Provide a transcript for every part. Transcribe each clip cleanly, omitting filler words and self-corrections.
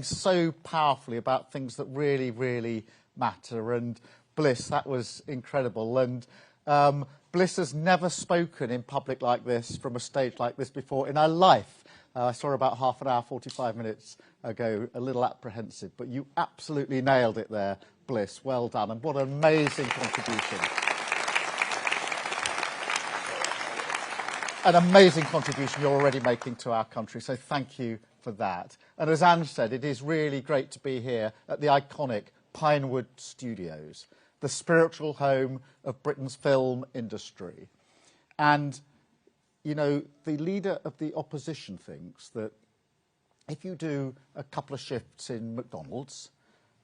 so powerfully about things that really, really matter. And Bliss, that was incredible. And Bliss has never spoken in public like this, from a stage like this before in her life. I saw her about half an hour, 45 minutes ago, a little apprehensive, but you absolutely nailed it there, Bliss. Well done, and what an amazing contribution. An amazing contribution you're already making to our country, so thank you for that. And as Ange said, it is really great to be here at the iconic Pinewood Studios, the spiritual home of Britain's film industry. And, you know, the leader of the opposition thinks that if you do a couple of shifts in McDonald's,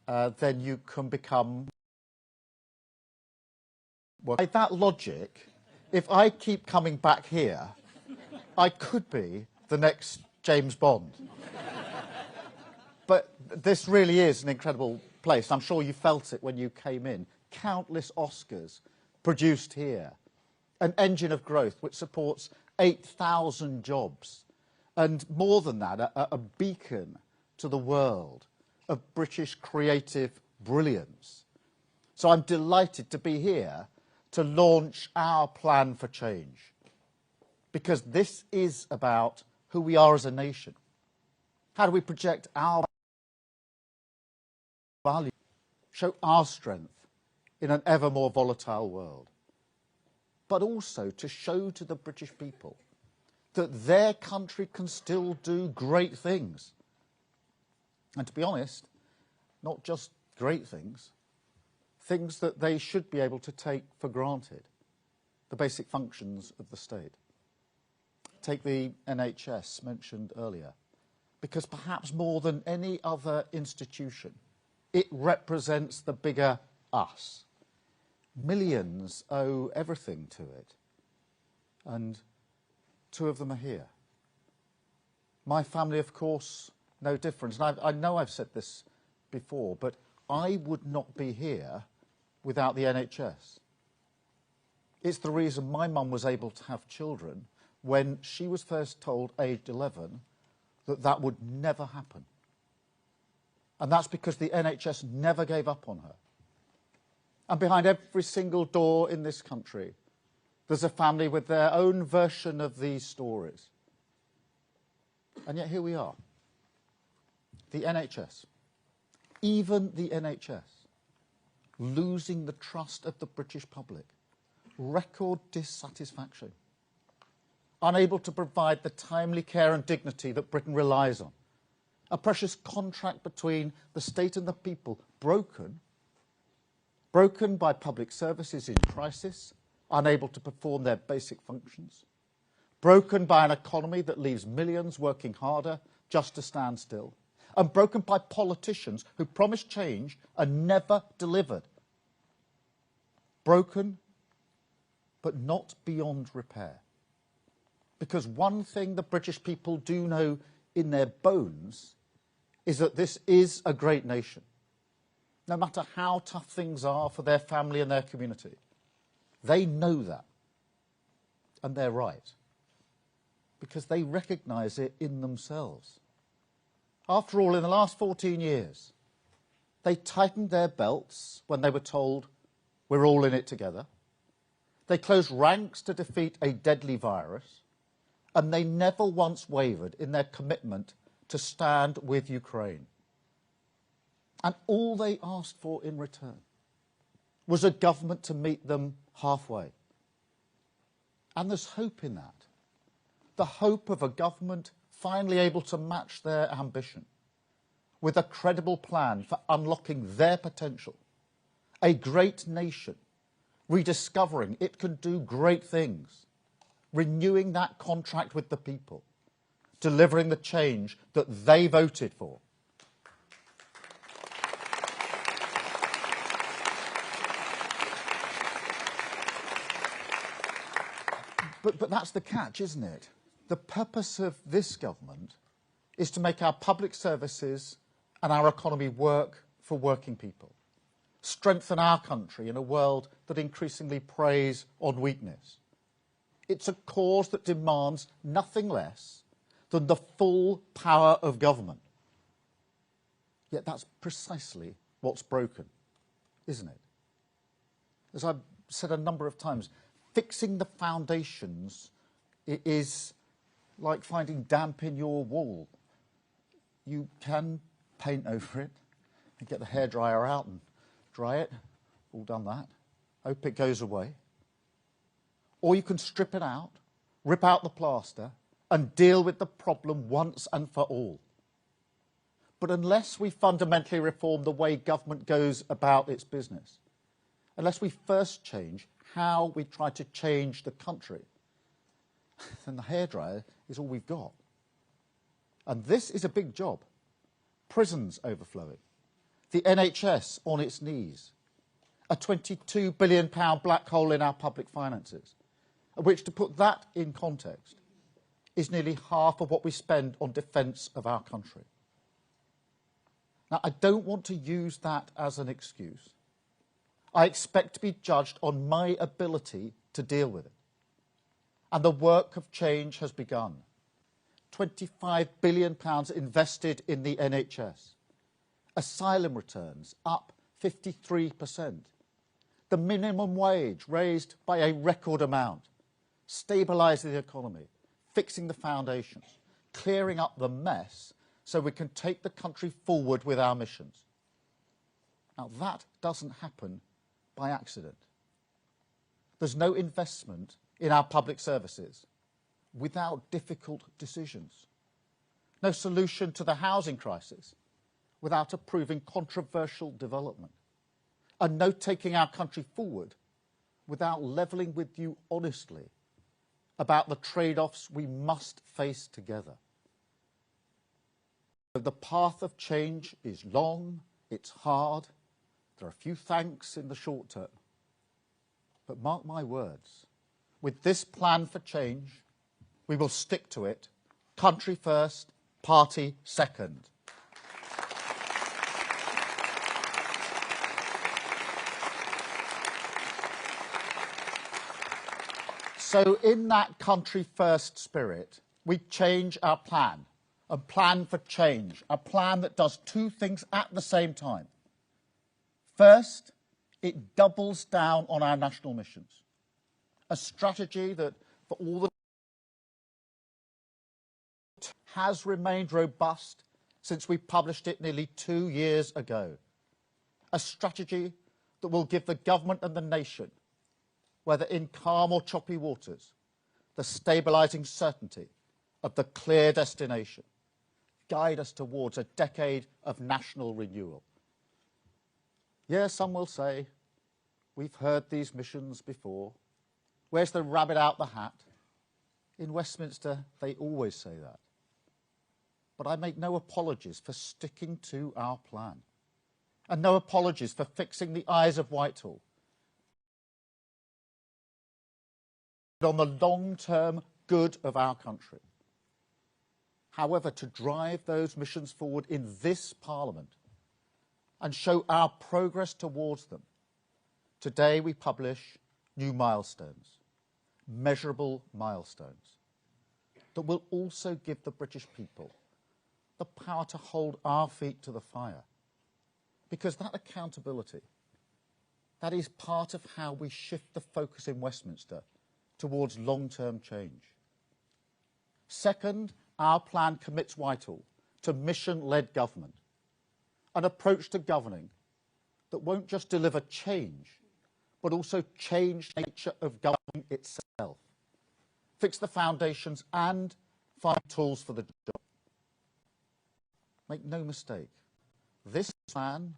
then you can become... Well, by that logic, if I keep coming back here, I could be the next James Bond. But this really is an incredible place. I'm sure you felt it when you came in. Countless Oscars produced here. An engine of growth which supports 8,000 jobs. And more than that, a beacon to the world of British creative brilliance. So I'm delighted to be here to launch our plan for change. Because this is about who we are as a nation. How do we project our value, show our strength in an ever more volatile world, but also to show to the British people that their country can still do great things. And to be honest, not just great things, things that they should be able to take for granted, the basic functions of the state. Take the NHS mentioned earlier, because perhaps more than any other institution, it represents the bigger us. Millions owe everything to it, and 2 of them are here. My family, of course, no different. And I know I've said this before, but I would not be here without the NHS. It's the reason my mum was able to have children when she was first told, aged 11, that that would never happen. And that's because the NHS never gave up on her. And behind every single door in this country, there's a family with their own version of these stories. And yet here we are. The NHS, even the NHS, losing the trust of the British public, record dissatisfaction, unable to provide the timely care and dignity that Britain relies on, a precious contract between the state and the people, broken by public services in crisis, unable to perform their basic functions, broken by an economy that leaves millions working harder just to stand still, and broken by politicians who promised change and never delivered. Broken, but not beyond repair. Because one thing the British people do know in their bones is that this is a great nation. No matter how tough things are for their family and their community, they know that. And they're right. Because they recognise it in themselves. After all, in the last 14 years, they tightened their belts when they were told, we're all in it together. They closed ranks to defeat a deadly virus. And they never once wavered in their commitment to stand with Ukraine. And all they asked for in return was a government to meet them halfway. And there's hope in that. The hope of a government finally able to match their ambition with a credible plan for unlocking their potential. A great nation, rediscovering it can do great things, renewing that contract with the people, delivering the change that they voted for. But that's the catch, isn't it? The purpose of this government is to make our public services and our economy work for working people, strengthen our country in a world that increasingly preys on weakness. It's a cause that demands nothing less than the full power of government. Yet that's precisely what's broken, isn't it? As I've said a number of times, fixing the foundations is like finding damp in your wall. You can paint over it and get the hairdryer out and dry it. All done that. Hope it goes away. Or you can strip it out, rip out the plaster, and deal with the problem once and for all. But unless we fundamentally reform the way government goes about its business, unless we first change how we try to change the country, then the hairdryer is all we've got. And this is a big job. Prisons overflowing, the NHS on its knees, a £22 billion black hole in our public finances, which, to put that in context, is nearly half of what we spend on defence of our country. Now, I don't want to use that as an excuse. I expect to be judged on my ability to deal with it. And the work of change has begun. £25 billion invested in the NHS. Asylum returns up 53%. The minimum wage raised by a record amount. Stabilising the economy, fixing the foundations, clearing up the mess so we can take the country forward with our missions. Now, that doesn't happen by accident. There's no investment in our public services without difficult decisions. No solution to the housing crisis without approving controversial development. And no taking our country forward without levelling with you honestly about the trade-offs we must face together. The path of change is long, it's hard, there are a few thanks in the short term. But mark my words, with this plan for change, we will stick to it, country first, party second. So in that country first spirit, we change our plan, a plan for change, a plan that does two things at the same time. First, it doubles down on our national missions, a strategy that, for all the has remained robust since we published it nearly 2 years ago. A strategy that will give the government and the nation, whether in calm or choppy waters, the stabilising certainty of the clear destination, guide us towards a decade of national renewal. Yes, some will say, we've heard these missions before. Where's the rabbit out the hat? In Westminster, they always say that. But I make no apologies for sticking to our plan, and no apologies for fixing the eyes of Whitehall on the long-term good of our country. However, to drive those missions forward in this Parliament and show our progress towards them, today we publish new milestones, measurable milestones, that will also give the British people the power to hold our feet to the fire. Because that accountability, that is part of how we shift the focus in Westminster towards long-term change. Second, our plan commits Whitehall to mission-led government, an approach to governing that won't just deliver change, but also change the nature of governing itself, fix the foundations and find tools for the job. Make no mistake, this plan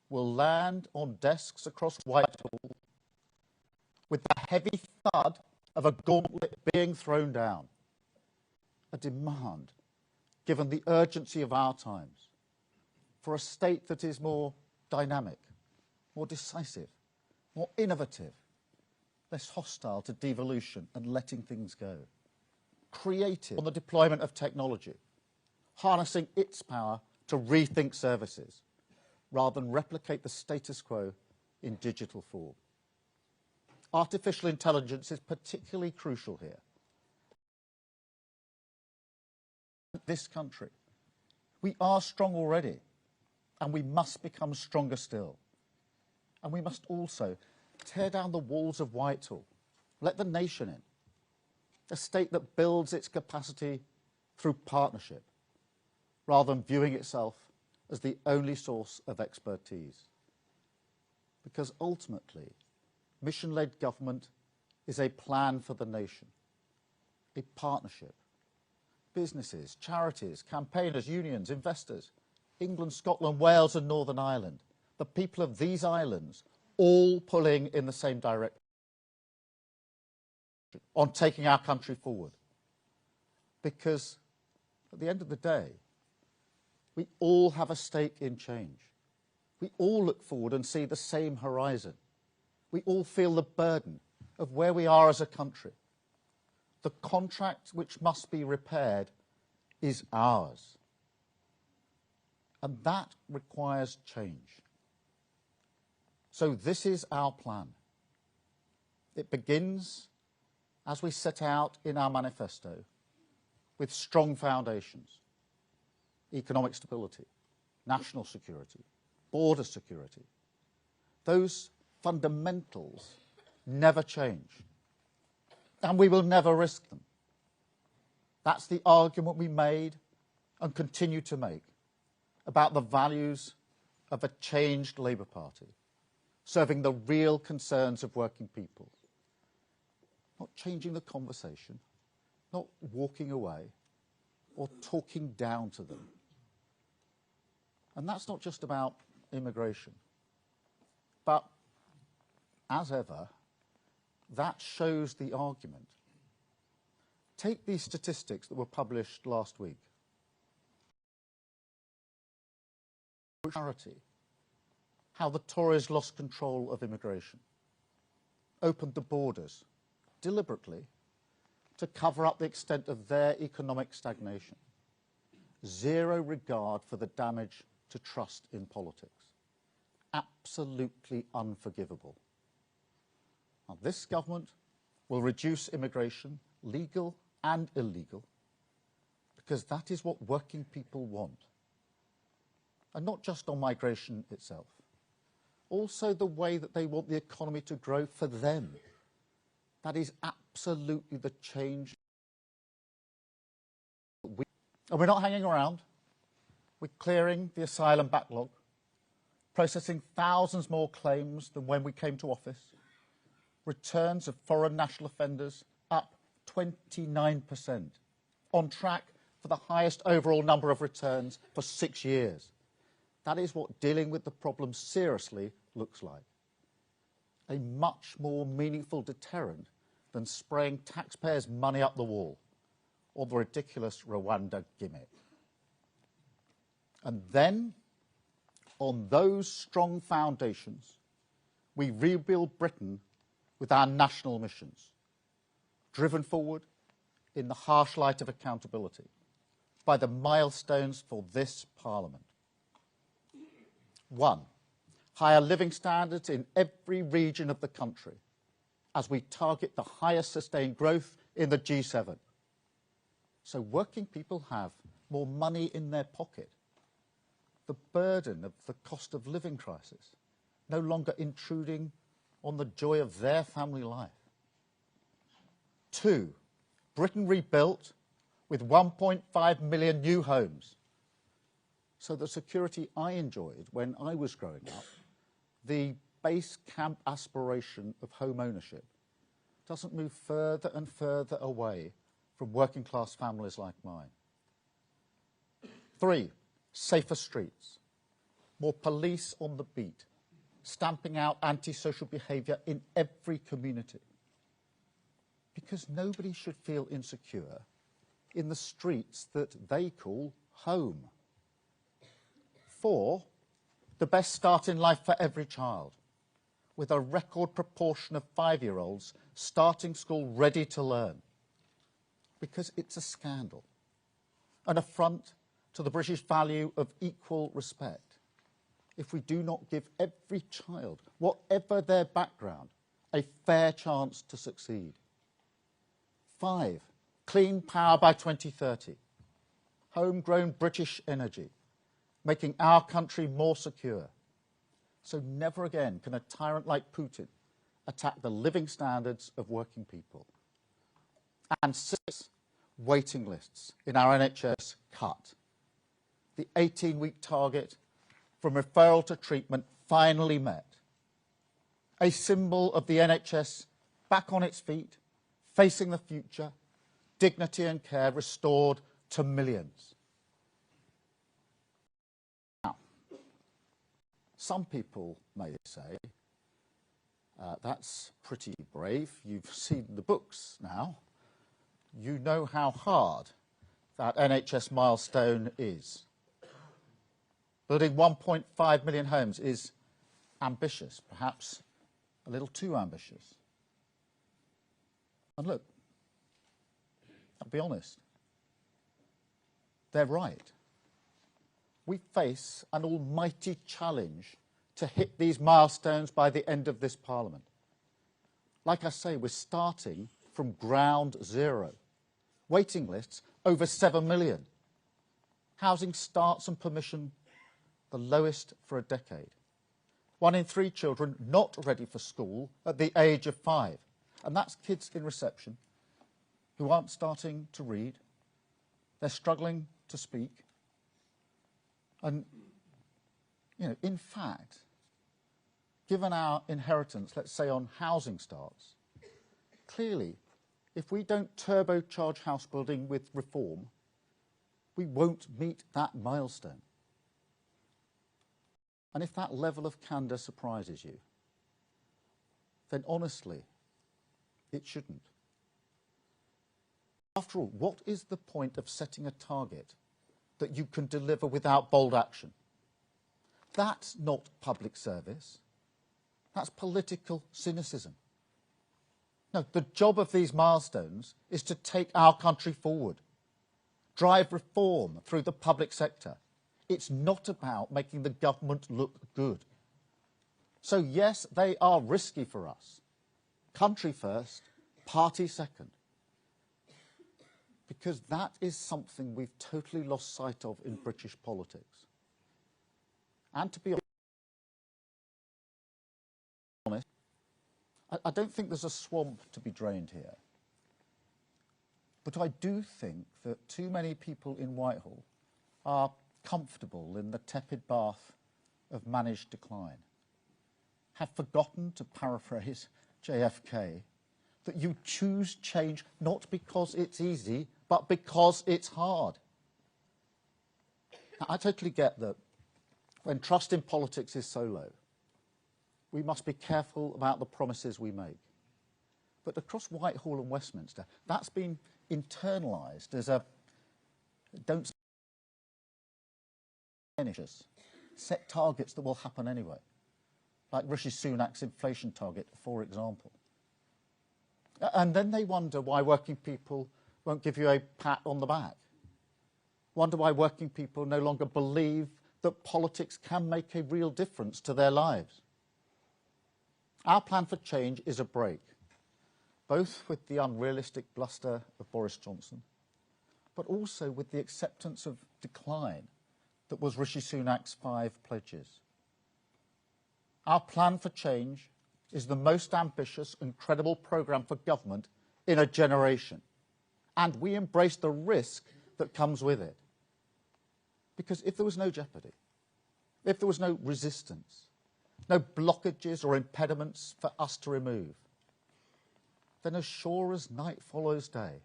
will land on desks across Whitehall with the heavy thud of a gauntlet being thrown down. A demand, given the urgency of our times, for a state that is more dynamic, more decisive, more innovative, less hostile to devolution and letting things go, creative on the deployment of technology, harnessing its power to rethink services rather than replicate the status quo in digital form. Artificial intelligence is particularly crucial here. This country, we are strong already, And we must become stronger still. And we must also tear down the walls of Whitehall, let the nation in, a state that builds its capacity through partnership, rather than viewing itself as the only source of expertise. Because ultimately, mission-led government is a plan for the nation, a partnership. Businesses, charities, campaigners, unions, investors, England, Scotland, Wales and Northern Ireland, the people of these islands, all pulling in the same direction on taking our country forward. Because at the end of the day, we all have a stake in change. We all look forward and see the same horizon. We all feel the burden of where we are as a country. The contract which must be repaired is ours. And that requires change. So this is our plan. It begins, as we set out in our manifesto, with strong foundations: economic stability, national security, border security. Those fundamentals never change, and we will never risk them. That's the argument we made and continue to make about the values of a changed Labour Party, serving the real concerns of working people. Not changing the conversation, not walking away or talking down to them. And that's not just about immigration. But, as ever, that shows the argument. Take these statistics that were published last week. How the Tories lost control of immigration, opened the borders deliberately to cover up the extent of their economic stagnation. Zero regard for the damage to trust in politics. Absolutely unforgivable. Now, this government will reduce immigration, legal and illegal, because that is what working people want. And not just on migration itself, also the way that they want the economy to grow for them. That is absolutely the change. And we're not hanging around. We're clearing the asylum backlog, processing thousands more claims than when we came to office. Returns of foreign national offenders up 29%, on track for the highest overall number of returns for 6 years. That is what dealing with the problem seriously looks like. A much more meaningful deterrent than spraying taxpayers' money up the wall or the ridiculous Rwanda gimmick. And then, on those strong foundations, we rebuild Britain with our national missions, driven forward in the harsh light of accountability by the milestones for this Parliament. 1, higher living standards in every region of the country as we target the highest sustained growth in the G7. So working people have more money in their pocket. The burden of the cost of living crisis no longer intruding on the joy of their family life. 2, Britain rebuilt with 1.5 million new homes. So the security I enjoyed when I was growing up, the base camp aspiration of home ownership, doesn't move further and further away from working class families like mine. 3, safer streets, more police on the beat, stamping out antisocial behaviour in every community. Because nobody should feel insecure in the streets that they call home. 4, the best start in life for every child, with a record proportion of 5-year-olds starting school ready to learn. Because it's a scandal, an affront to the British value of equal respect, if we do not give every child, whatever their background, a fair chance to succeed. 5, clean power by 2030, homegrown British energy, making our country more secure. So never again can a tyrant like Putin attack the living standards of working people. And 6, waiting lists in our NHS cut. The 18-week target from referral to treatment finally met. A symbol of the NHS back on its feet, facing the future, dignity and care restored to millions. Now, some people may say, that's pretty brave. You've seen the books now. You know how hard that NHS milestone is. Building 1.5 million homes is ambitious, perhaps a little too ambitious. And look, I'll be honest, they're right. We face an almighty challenge to hit these milestones by the end of this Parliament. Like I say, we're starting from ground zero. Waiting lists over 7 million. Housing starts and permission the lowest for a decade. 1 in 3 children not ready for school at the age of 5. And that's kids in reception who aren't starting to read. They're struggling to speak. And, you know, in fact, given our inheritance, let's say on housing starts, clearly, if we don't turbocharge house building with reform, we won't meet that milestone. And if that level of candour surprises you, then honestly, it shouldn't. After all, what is the point of setting a target that you can deliver without bold action? That's not public service. That's political cynicism. No, the job of these milestones is to take our country forward, drive reform through the public sector. It's not about making the government look good. So yes, they are risky for us. Country first, party second. Because that is something we've totally lost sight of in British politics. And to be honest, I don't think there's a swamp to be drained here. But I do think that too many people in Whitehall are comfortable in the tepid bath of managed decline, have forgotten, to paraphrase JFK, that you choose change not because it's easy, but because it's hard. Now, I totally get that when trust in politics is so low, we must be careful about the promises we make. But across Whitehall and Westminster, that's been internalised as a don't finish us, set targets that will happen anyway, like Rishi Sunak's inflation target, for example. And then they wonder why working people won't give you a pat on the back. Wonder why working people no longer believe that politics can make a real difference to their lives. Our plan for change is a break, both with the unrealistic bluster of Boris Johnson, but also with the acceptance of decline that was Rishi Sunak's 5 pledges. Our plan for change is the most ambitious and credible programme for government in a generation. And we embrace the risk that comes with it. Because if there was no jeopardy, if there was no resistance, no blockages or impediments for us to remove, then as sure as night follows day,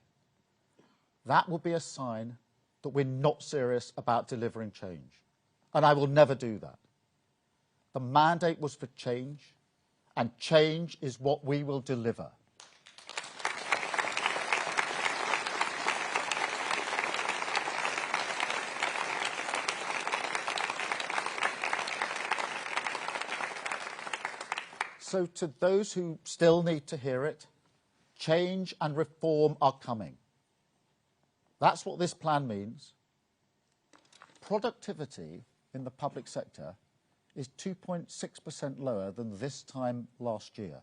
that will be a sign that we're not serious about delivering change. And I will never do that. The mandate was for change, and change is what we will deliver. So to those who still need to hear it, change and reform are coming. That's what this plan means. Productivity in the public sector is 2.6% lower than this time last year,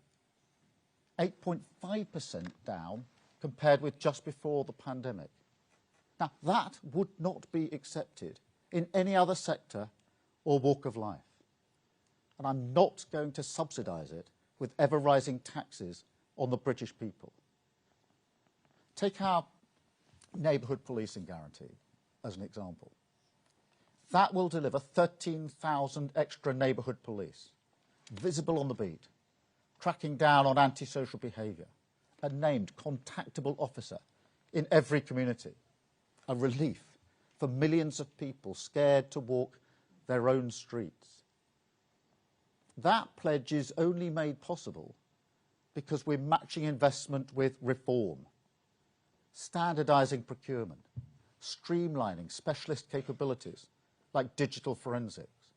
8.5% down compared with just before the pandemic. Now, that would not be accepted in any other sector or walk of life. And I'm not going to subsidise it with ever-rising taxes on the British people. Take our neighbourhood policing guarantee as an example. That will deliver 13,000 extra neighbourhood police, visible on the beat, tracking down on antisocial behaviour, a named contactable officer in every community, a relief for millions of people scared to walk their own streets. That pledge is only made possible because we're matching investment with reform, standardising procurement, streamlining specialist capabilities like digital forensics,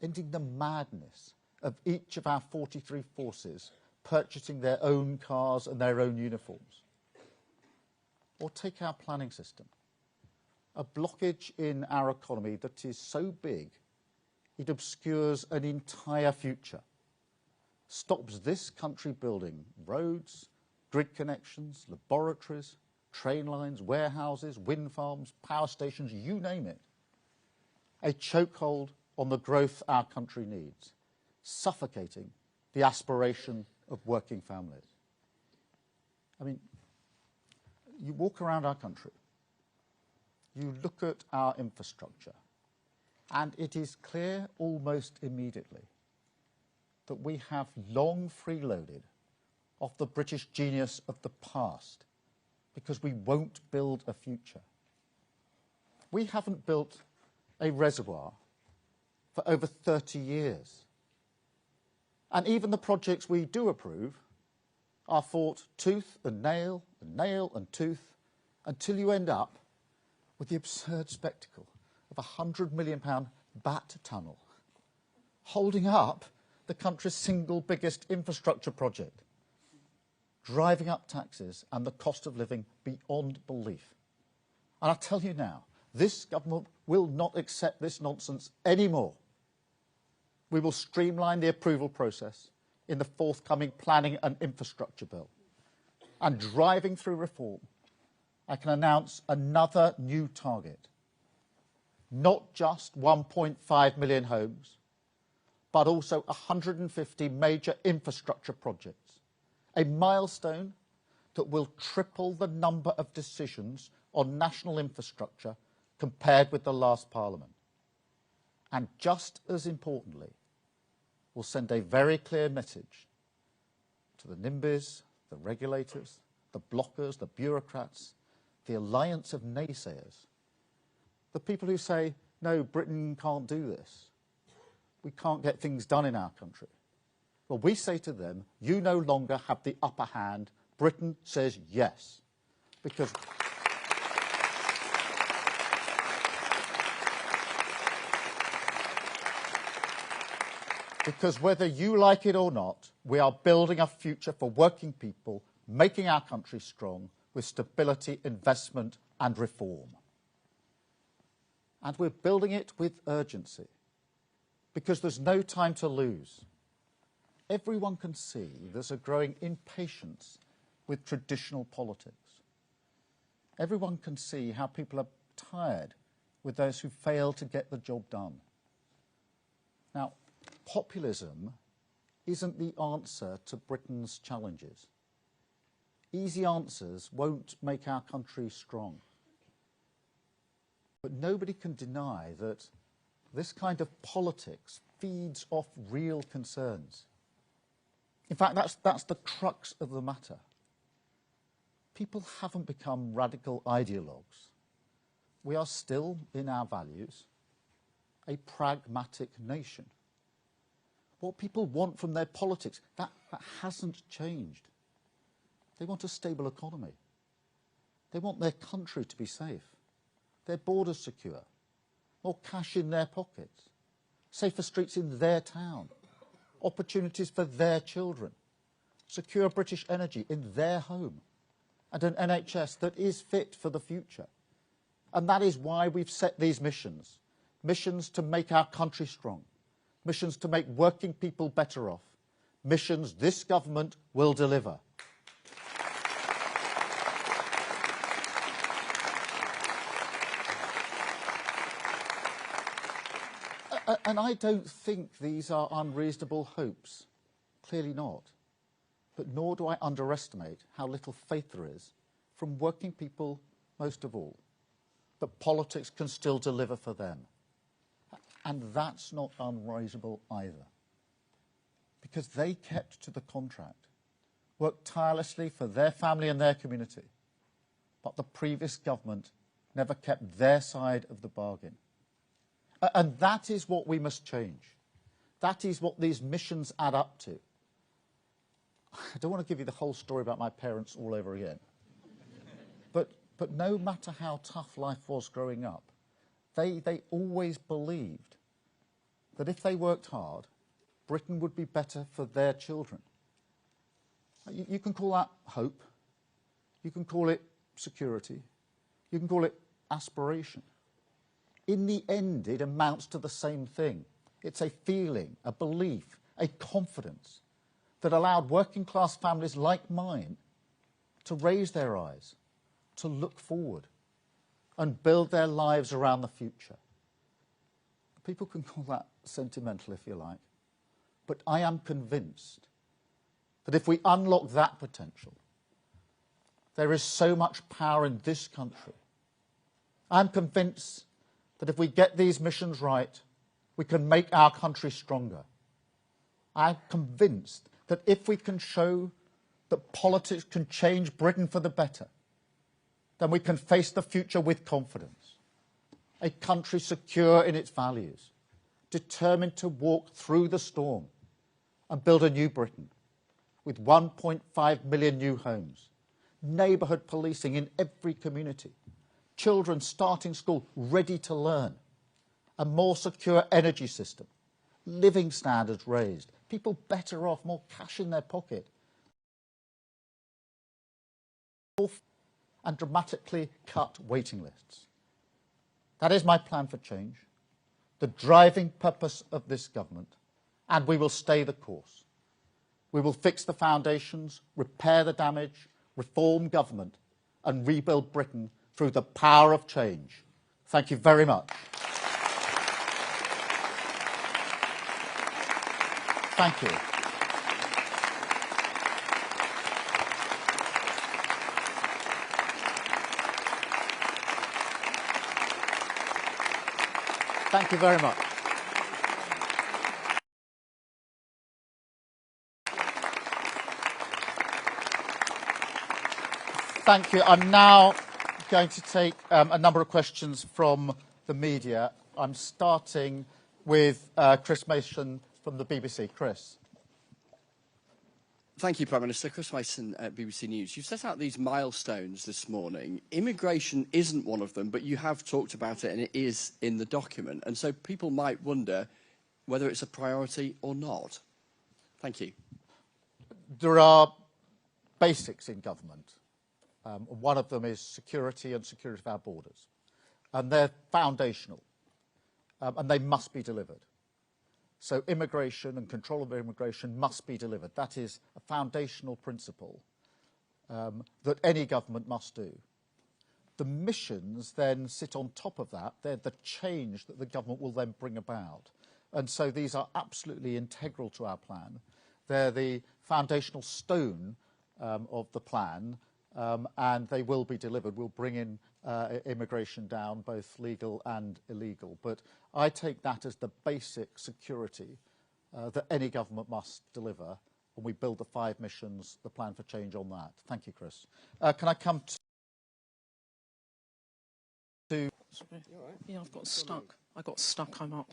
ending the madness of each of our 43 forces purchasing their own cars and their own uniforms. Or take our planning system, a blockage in our economy that is so big it obscures an entire future, stops this country building roads, grid connections, laboratories, train lines, warehouses, wind farms, power stations, you name it. A chokehold on the growth our country needs, suffocating the aspiration of working families. I mean, you walk around our country, you look at our infrastructure, and it is clear almost immediately that we have long freeloaded off the British genius of the past because we won't build a future. We haven't built a reservoir for over 30 years. And even the projects we do approve are fought tooth and nail and tooth until you end up with the absurd spectacle of a £100 million bat tunnel holding up the country's single biggest infrastructure project, driving up taxes and the cost of living beyond belief. And I tell you now, this government will not accept this nonsense anymore. We will streamline the approval process in the forthcoming planning and infrastructure bill. And driving through reform, I can announce another new target. Not just 1.5 million homes, but also 150 major infrastructure projects. A milestone that will triple the number of decisions on national infrastructure compared with the last Parliament. And just as importantly, will send a very clear message to the NIMBYs, the regulators, the blockers, the bureaucrats, the alliance of naysayers, the people who say, no, Britain can't do this. We can't get things done in our country. Well, we say to them, you no longer have the upper hand. Britain says yes. Because whether you like it or not, we are building a future for working people, making our country strong with stability, investment and reform. And we're building it with urgency because there's no time to lose. Everyone can see there's a growing impatience with traditional politics. Everyone can see how people are tired with those who fail to get the job done. Now, populism isn't the answer to Britain's challenges. Easy answers won't make our country strong. But nobody can deny that this kind of politics feeds off real concerns. In fact, that's the crux of the matter. People haven't become radical ideologues. We are still, in our values, a pragmatic nation. What people want from their politics, that hasn't changed. They want a stable economy. They want their country to be safe, their borders secure, more cash in their pockets, safer streets in their town, opportunities for their children, secure British energy in their home, and an NHS that is fit for the future. And that is why we've set these missions. Missions to make our country strong. Missions to make working people better off. Missions this government will deliver. And I don't think these are unreasonable hopes. Clearly not. But nor do I underestimate how little faith there is from working people, most of all, that politics can still deliver for them. And that's not unreasonable either. Because they kept to the contract, worked tirelessly for their family and their community, but the previous government never kept their side of the bargain. And that is what we must change. That is what these missions add up to. I don't want to give you the whole story about my parents all over again. But no matter how tough life was growing up, they always believed that if they worked hard, Britain would be better for their children. You can call that hope. You can call it security. You can call it aspiration. In the end, it amounts to the same thing. It's a feeling, a belief, a confidence that allowed working class families like mine to raise their eyes, to look forward and build their lives around the future. People can call that sentimental if you like, but I am convinced that if we unlock that potential, there is so much power in this country. I'm convinced that if we get these missions right, we can make our country stronger. I'm convinced that if we can show that politics can change Britain for the better, then we can face the future with confidence. A country secure in its values, determined to walk through the storm and build a new Britain with 1.5 million new homes, neighbourhood policing in every community, children starting school ready to learn, a more secure energy system, living standards raised, people better off, more cash in their pocket, and dramatically cut waiting lists. That is my plan for change, the driving purpose of this government, and we will stay the course. We will fix the foundations, repair the damage, reform government, and rebuild Britain through the power of change. Thank you very much. Thank you. Thank you very much. Thank you. I'm now going to take a number of questions from the media. I'm starting with Chris Mason from the BBC. Chris. Thank you, Prime Minister. Chris Mason at BBC News. You've set out these milestones this morning. Immigration isn't one of them, but you have talked about it and it is in the document. And so people might wonder whether it's a priority or not. Thank you. There are basics in government. One of them is security and security of our borders. And they're foundational. And they must be delivered. So immigration and control of immigration must be delivered. That is a foundational principle that any government must do. The missions then sit on top of that. They're the change that the government will then bring about. And so these are absolutely integral to our plan. They're the foundational stone of the plan, and they will be delivered. We'll bring in immigration down, both legal and illegal. But I take that as the basic security that any government must deliver, and we build the 5 missions, the plan for change on that. Thank you, Chris. Can I come to... Sorry. Yeah, I've got stuck. I got stuck, I'm up.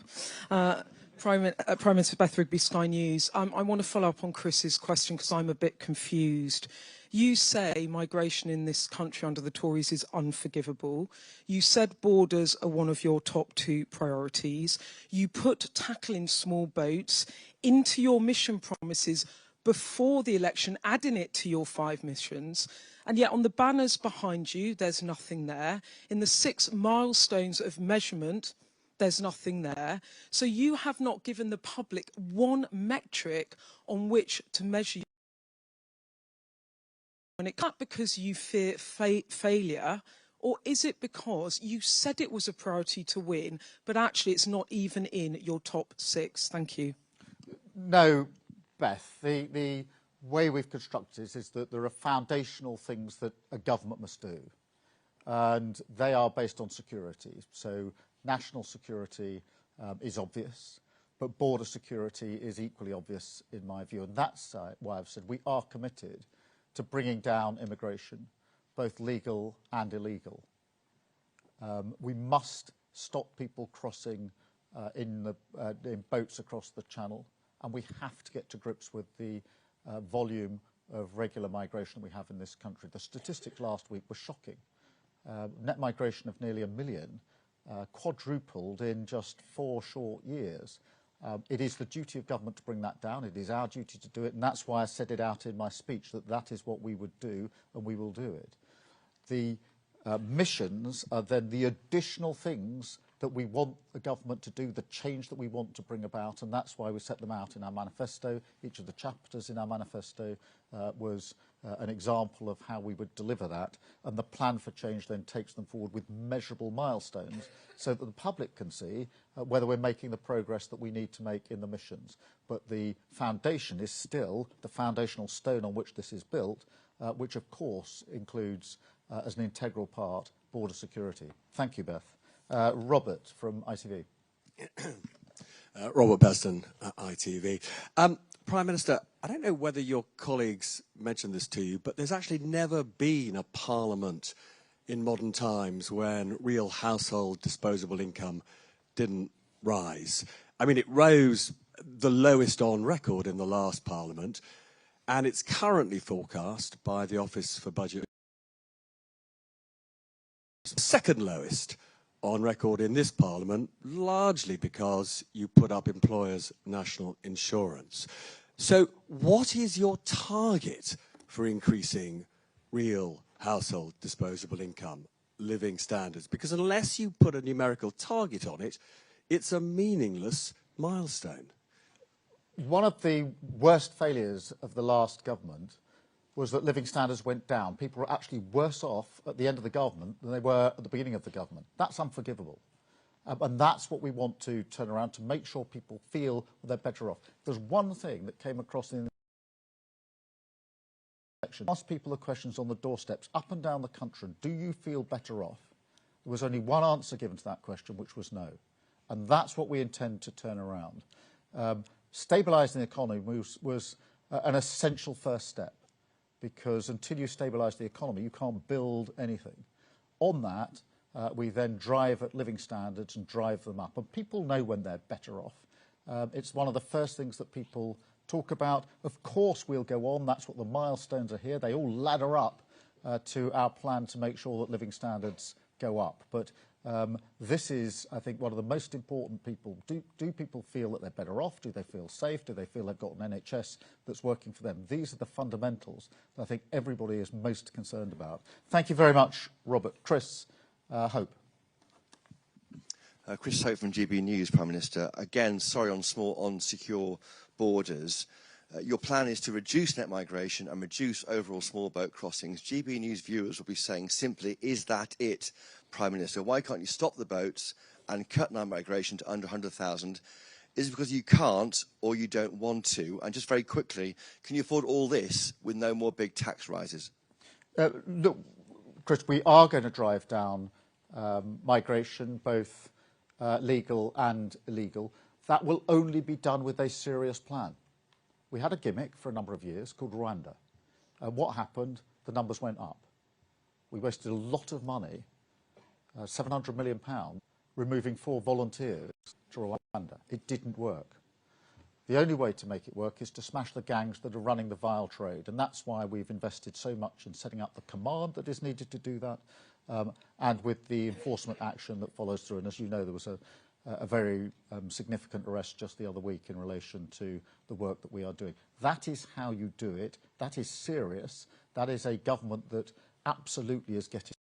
Prime Minister Beth Rigby, Sky News. I want to follow up on Chris's question because I'm a bit confused. You say migration in this country under the Tories is unforgivable. You said borders are one of your top 2 priorities. You put tackling small boats into your mission promises before the election, adding it to your 5 missions. And yet on the banners behind you, there's nothing there. In the 6 milestones of measurement, there's nothing there. So you have not given the public one metric on which to measure. And it's not because you fear failure Or is it because you said it was a priority to win, but actually it's not even in your top 6? Thank you. No, Beth. The way we've constructed it is that there are foundational things that a government must do, and they are based on security. So national security is obvious, but border security is equally obvious in my view, and that's why I've said we are committed to bringing down immigration, both legal and illegal. We must stop people crossing in boats across the Channel, and we have to get to grips with the volume of regular migration we have in this country. The statistics last week were shocking. Net migration of nearly 1 million, quadrupled in just 4 short years. It is the duty of government to bring that down. It is our duty to do it, and that's why I set it out in my speech that that is what we would do, and we will do it. The missions are then the additional things that we want the government to do, the change that we want to bring about, and that's why we set them out in our manifesto. Each of the chapters in our manifesto was an example of how we would deliver that, and the plan for change then takes them forward with measurable milestones so that the public can see whether we're making the progress that we need to make in the missions. But the foundation is still the foundational stone on which this is built, which of course includes as an integral part border security. Thank you, Beth. Robert from ITV. Robert Beston, ITV. Prime Minister, I don't know whether your colleagues mentioned this to you, but there's actually never been a parliament in modern times when real household disposable income didn't rise. I mean, it rose the lowest on record in the last parliament, and it's currently forecast by the Office for Budget second lowest on record in this parliament, largely because you put up employers' national insurance. So what is your target for increasing real household disposable income, living standards? Because unless you put a numerical target on it, it's a meaningless milestone. One of the worst failures of the last government was that living standards went down. People were actually worse off at the end of the government than they were at the beginning of the government. That's unforgivable. And that's what we want to turn around, to make sure people feel they're better off. There's one thing that came across in the election. Ask people the questions on the doorsteps up and down the country, do you feel better off? There was only one answer given to that question, which was no. And that's what we intend to turn around. Stabilising the economy was an essential first step, because until you stabilise the economy, you can't build anything. On that, we then drive at living standards and drive them up. And people know when they're better off. It's one of the first things that people talk about. Of course, we'll go on. That's what the milestones are here. They all ladder up to our plan to make sure that living standards go up. But this is, I think, one of the most important people. Do people feel that they're better off? Do they feel safe? Do they feel they've got an NHS that's working for them? These are the fundamentals that I think everybody is most concerned about. Thank you very much, Robert. Chris Hope. Chris Hope from GB News, Prime Minister. Again, sorry on secure borders. Your plan is to reduce net migration and reduce overall small boat crossings. GB News viewers will be saying simply, is that it, Prime Minister? Why can't you stop the boats and cut net migration to under 100,000? Is it because you can't or you don't want to? And just very quickly, can you afford all this with no more big tax rises? Look, Chris, we are going to drive down migration, both legal and illegal. That will only be done with a serious plan. We had a gimmick for a number of years called Rwanda. What happened? The numbers went up. We wasted a lot of money, £700 million, removing 4 volunteers to Rwanda. It didn't work. The only way to make it work is to smash the gangs that are running the vile trade, and that's why we've invested so much in setting up the command that is needed to do that, and with the enforcement action that follows through. And as you know, there was a very significant arrest just the other week in relation to the work that we are doing. That is how you do it. That is serious. That is a government that absolutely is getting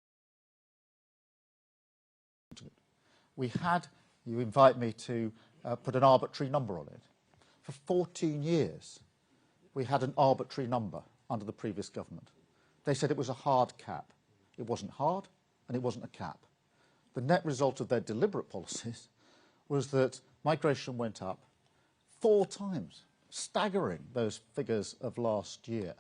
it. We had, you invite me to put an arbitrary number on it. For 14 years, we had an arbitrary number under the previous government. They said it was a hard cap. It wasn't hard, and it wasn't a cap. The net result of their deliberate policies was that migration went up 4 times, staggering those figures of last year.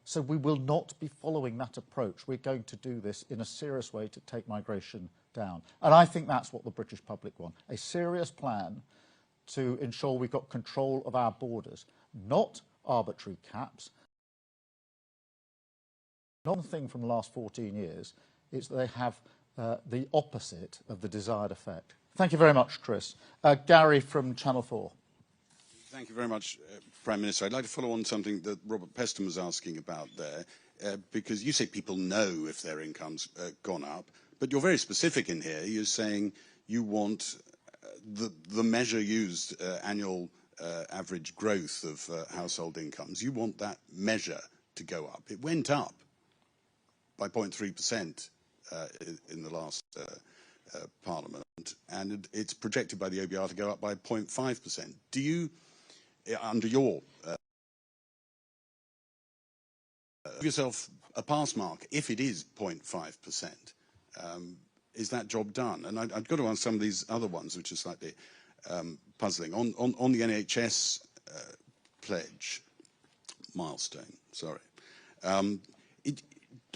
So we will not be following that approach. We're going to do this in a serious way to take migration down. And I think that's what the British public want, a serious plan to ensure we've got control of our borders, not arbitrary caps. One thing from the last 14 years is that they have the opposite of the desired effect. Thank you very much, Chris. Gary from Channel 4. Thank you very much, Prime Minister. I'd like to follow on something that Robert Peston was asking about there, because you say people know if their income's gone up, but you're very specific in here. You're saying you want the measure used, annual average growth of household incomes. You want that measure to go up. It went up by 0.3% in the last Parliament, and it's projected by the OBR to go up by 0.5%. Do you, under your give yourself a pass mark if it is 0.5%? Is that job done? And I've got to ask some of these other ones, which are slightly puzzling. On the NHS pledge, milestone, sorry.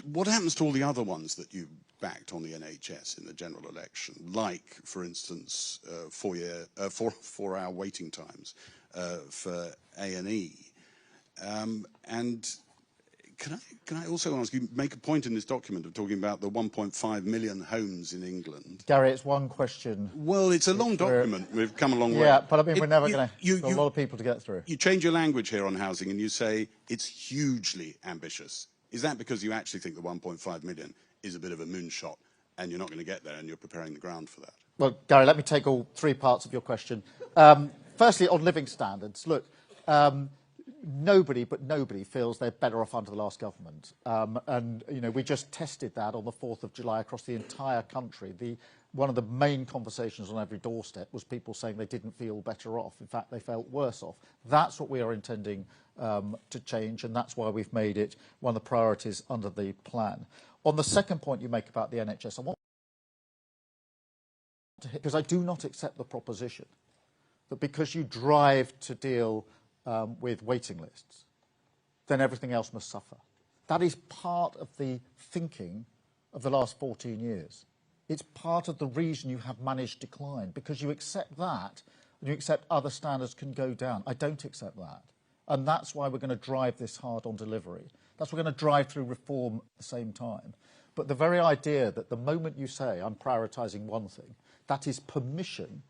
What happens to all the other ones that you backed on the NHS in the general election, like, for instance, 4-hour waiting times for A&E? And can I also ask you, make a point in this document of talking about the 1.5 million homes in England? Gary, it's one question. Well, it's a long document. We've come a long way. Yeah, but I mean, we're never going to got a lot of people to get through. You change your language here on housing and you say it's hugely ambitious. Is that because you actually think the 1.5 million is a bit of a moonshot and you're not going to get there and you're preparing the ground for that? Well, Gary, let me take all 3 parts of your question. Firstly, on living standards, look, nobody feels they're better off under the last government. And, you know, we just tested that on the 4th of July across the entire country. One of the main conversations on every doorstep was people saying they didn't feel better off. In fact, they felt worse off. That's what we are intending to change, and that's why we've made it one of the priorities under the plan. On the second point you make about the NHS, I want to hit, because I do not accept the proposition that because you drive to deal with waiting lists, then everything else must suffer. That is part of the thinking of the last 14 years. It's part of the reason you have managed decline, because you accept that and you accept other standards can go down. I don't accept that. And that's why we're going to drive this hard on delivery. That's why we're going to drive through reform at the same time. But the very idea that the moment you say, I'm prioritising one thing, that is permission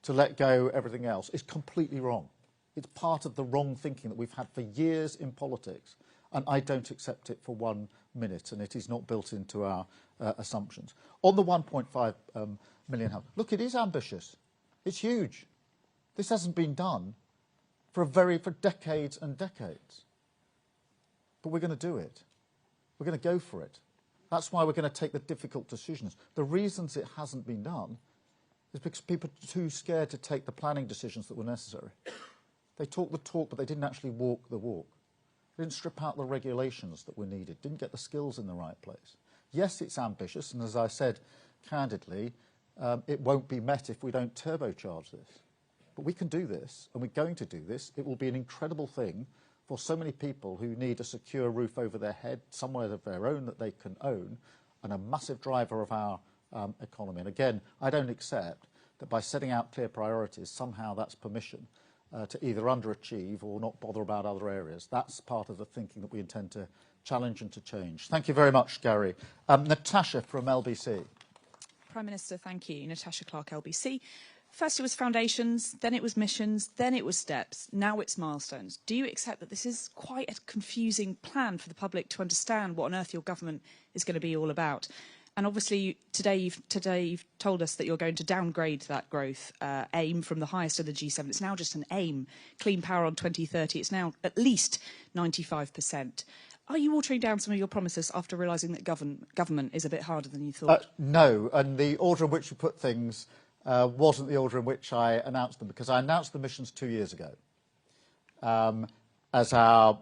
to let go everything else, is completely wrong. It's part of the wrong thinking that we've had for years in politics, and I don't accept it for 1 minute, and it is not built into our assumptions. On the 1.5 million house, look, it is ambitious. It's huge. This hasn't been done for decades and decades. But we're going to do it. We're going to go for it. That's why we're going to take the difficult decisions. The reasons it hasn't been done is because people are too scared to take the planning decisions that were necessary. They talk the talk, but they didn't actually walk the walk. They didn't strip out the regulations that were needed, didn't get the skills in the right place. Yes, it's ambitious, and as I said candidly, it won't be met if we don't turbocharge this. But we can do this, and we're going to do this. It will be an incredible thing for so many people who need a secure roof over their head, somewhere of their own that they can own, and a massive driver of our economy. And again, I don't accept that by setting out clear priorities, somehow that's permission to either underachieve or not bother about other areas. That's part of the thinking that we intend to challenge and to change. Thank you very much, Gary. Natasha from LBC. Prime Minister, thank you. Natasha Clark, LBC. First it was foundations, then it was missions, then it was steps, now it's milestones. Do you accept that this is quite a confusing plan for the public to understand what on earth your government is going to be all about? And obviously today you've told us that you're going to downgrade that growth aim from the highest of the G7. It's now just an aim. Clean power on 2030, it's now at least 95%. Are you watering down some of your promises after realising that government is a bit harder than you thought? No, and the order in which you put things wasn't the order in which I announced them, because I announced the missions 2 years ago as our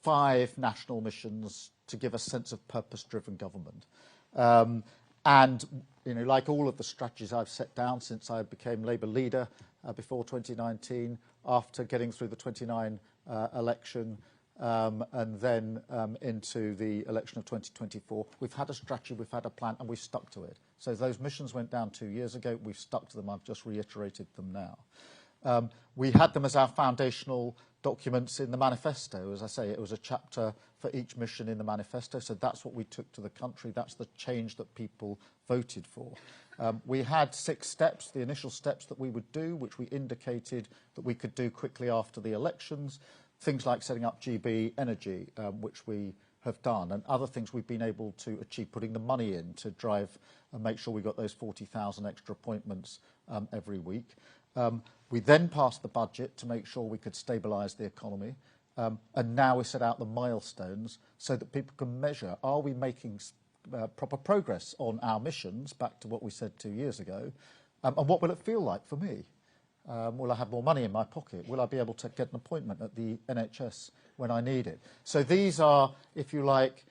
5 national missions to give a sense of purpose-driven government. And, you know, like all of the strategies I've set down since I became Labour leader before 2019, after getting through the 29 election, and then into the election of 2024, we've had a strategy, we've had a plan, and we've stuck to it. So those missions went down 2 years ago. We've stuck to them. I've just reiterated them now. We had them as our foundational documents in the manifesto. As I say, it was a chapter for each mission in the manifesto, so that's what we took to the country. That's the change that people voted for. We had 6 steps, the initial steps that we would do, which we indicated that we could do quickly after the elections. Things like setting up GB Energy, which we have done, and other things we've been able to achieve, putting the money in to drive and make sure we got those 40,000 extra appointments every week. We then passed the budget to make sure we could stabilise the economy, and now we set out the milestones so that people can measure, are we making proper progress on our missions, back to what we said 2 years ago, and what will it feel like for me? Will I have more money in my pocket? Will I be able to get an appointment at the NHS when I need it? So these are, if you like,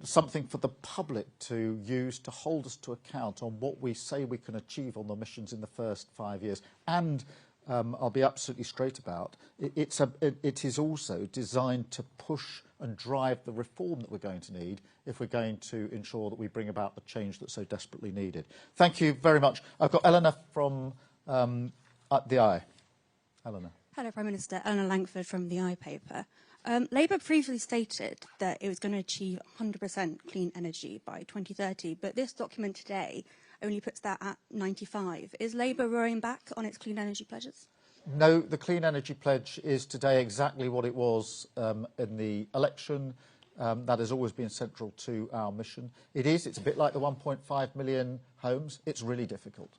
something for the public to use to hold us to account on what we say we can achieve on the missions in the first 5 years. And I'll be absolutely straight about, it is also designed to push and drive the reform that we're going to need if we're going to ensure that we bring about the change that's so desperately needed. Thank you very much. I've got Eleanor from the Eye. Eleanor. Hello, Prime Minister. Eleanor Langford from the Eye paper. Labour previously stated that it was going to achieve 100% clean energy by 2030, but this document today only puts that at 95. Is Labour rowing back on its clean energy pledges? No, the Clean Energy Pledge is today exactly what it was in the election. That has always been central to our mission. It's a bit like the 1.5 million homes. It's really difficult.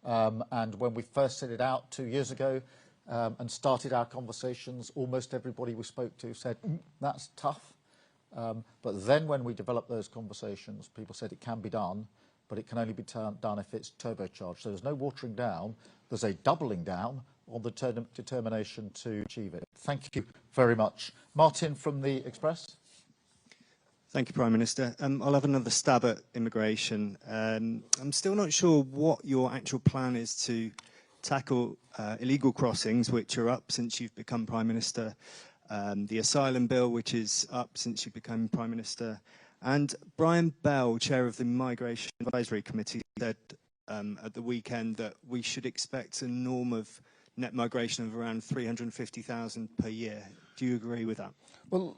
And when we first set it out 2 years ago and started our conversations, almost everybody we spoke to said, that's tough. But then when we developed those conversations, people said it can be done, but it can only be done if it's turbocharged. So there's no watering down. There's a doubling down on the determination to achieve it. Thank you very much. Martin from the Express. Thank you, Prime Minister. I'll have another stab at immigration. I'm still not sure what your actual plan is to tackle illegal crossings, which are up since you've become Prime Minister, the asylum bill, which is up since you became Prime Minister. And Brian Bell, chair of the Migration Advisory Committee, said at the weekend that we should expect a norm of net migration of around 350,000 per year. Do you agree with that? Well,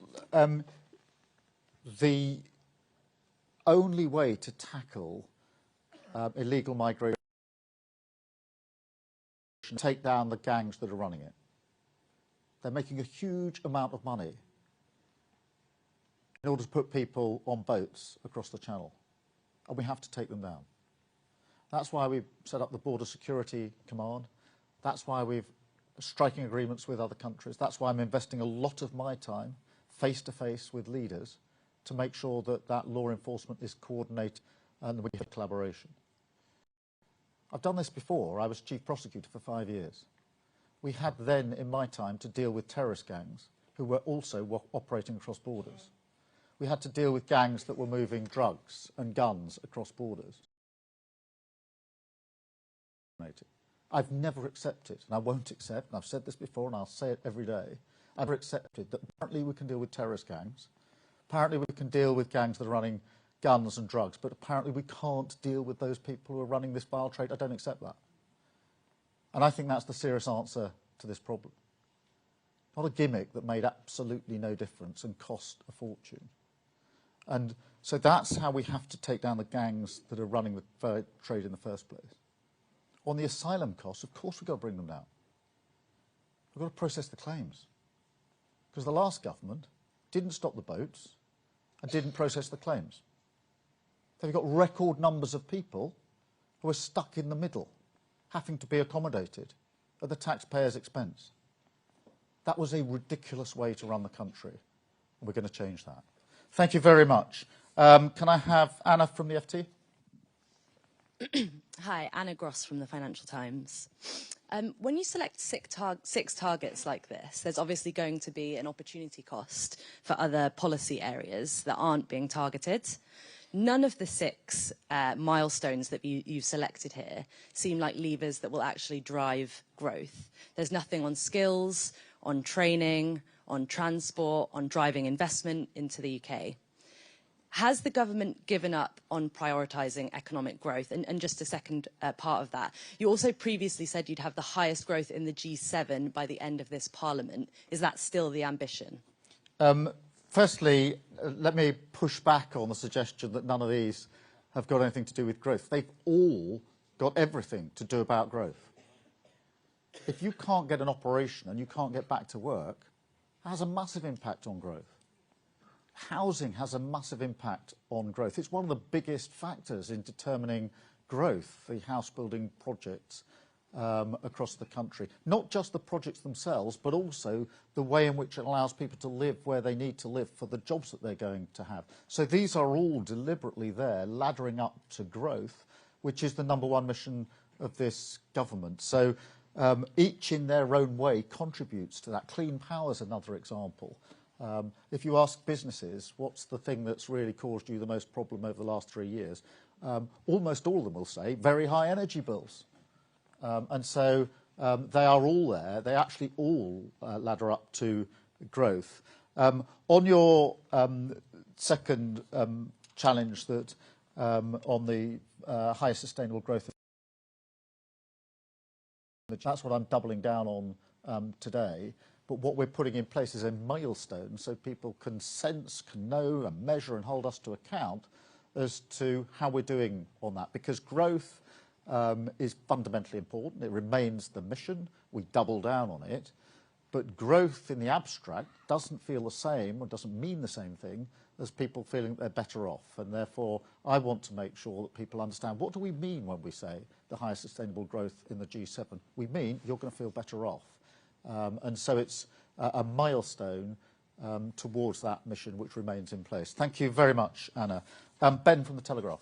the only way to tackle illegal migration is to take down the gangs that are running it. They're making a huge amount of money in order to put people on boats across the Channel, and we have to take them down. That's why we've set up the Border Security Command. That's why we're striking agreements with other countries. That's why I'm investing a lot of my time face-to-face with leaders to make sure that that law enforcement is coordinated and we have collaboration. I've done this before. I was chief prosecutor for 5 years. We had then, in my time, to deal with terrorist gangs who were also operating across borders. We had to deal with gangs that were moving drugs and guns across borders. I've never accepted, and I won't accept, and I've said this before and I'll say it every day, I've never accepted that apparently we can deal with terrorist gangs, apparently we can deal with gangs that are running guns and drugs, but apparently we can't deal with those people who are running this vile trade. I don't accept that. And I think that's the serious answer to this problem. Not a gimmick that made absolutely no difference and cost a fortune. And so that's how we have to take down the gangs that are running the trade in the first place. On the asylum costs, of course we've got to bring them down. We've got to process the claims. Because the last government didn't stop the boats and didn't process the claims. They've got record numbers of people who are stuck in the middle, having to be accommodated at the taxpayer's expense. That was a ridiculous way to run the country, and we're going to change that. Thank you very much. Can I have Anna from the FT? Hi, Anna Gross from the Financial Times. When you select six targets like this, there's obviously going to be an opportunity cost for other policy areas that aren't being targeted. None of the 6 milestones that you've selected here seem like levers that will actually drive growth. There's nothing on skills, on training, on transport, on driving investment into the UK. Has the government given up on prioritising economic growth? And just a second part of that, you also previously said you'd have the highest growth in the G7 by the end of this Parliament. Is that still the ambition? Firstly, let me push back on the suggestion that none of these have got anything to do with growth. They've all got everything to do about growth. If you can't get an operation and you can't get back to work, it has a massive impact on growth. Housing has a massive impact on growth. It's one of the biggest factors in determining growth, the house building projects across the country. Not just the projects themselves, but also the way in which it allows people to live where they need to live for the jobs that they're going to have. So these are all deliberately there, laddering up to growth, which is the #1 mission of this government. So each in their own way contributes to that. Clean power is another example. If you ask businesses, what's the thing that's really caused you the most problem over the last 3 years? Almost all of them will say very high energy bills. And so they are all there. They actually all ladder up to growth. On your second challenge that on the high sustainable growth, that's what I'm doubling down on today. But what we're putting in place is a milestone so people can sense, can know and measure and hold us to account as to how we're doing on that. Because growth is fundamentally important. It remains the mission. We double down on it. But growth in the abstract doesn't feel the same or doesn't mean the same thing as people feeling they're better off. And therefore, I want to make sure that people understand, what do we mean when we say the highest sustainable growth in the G7? We mean you're going to feel better off. And so it's a milestone towards that mission which remains in place. Thank you very much, Anna. Ben from The Telegraph.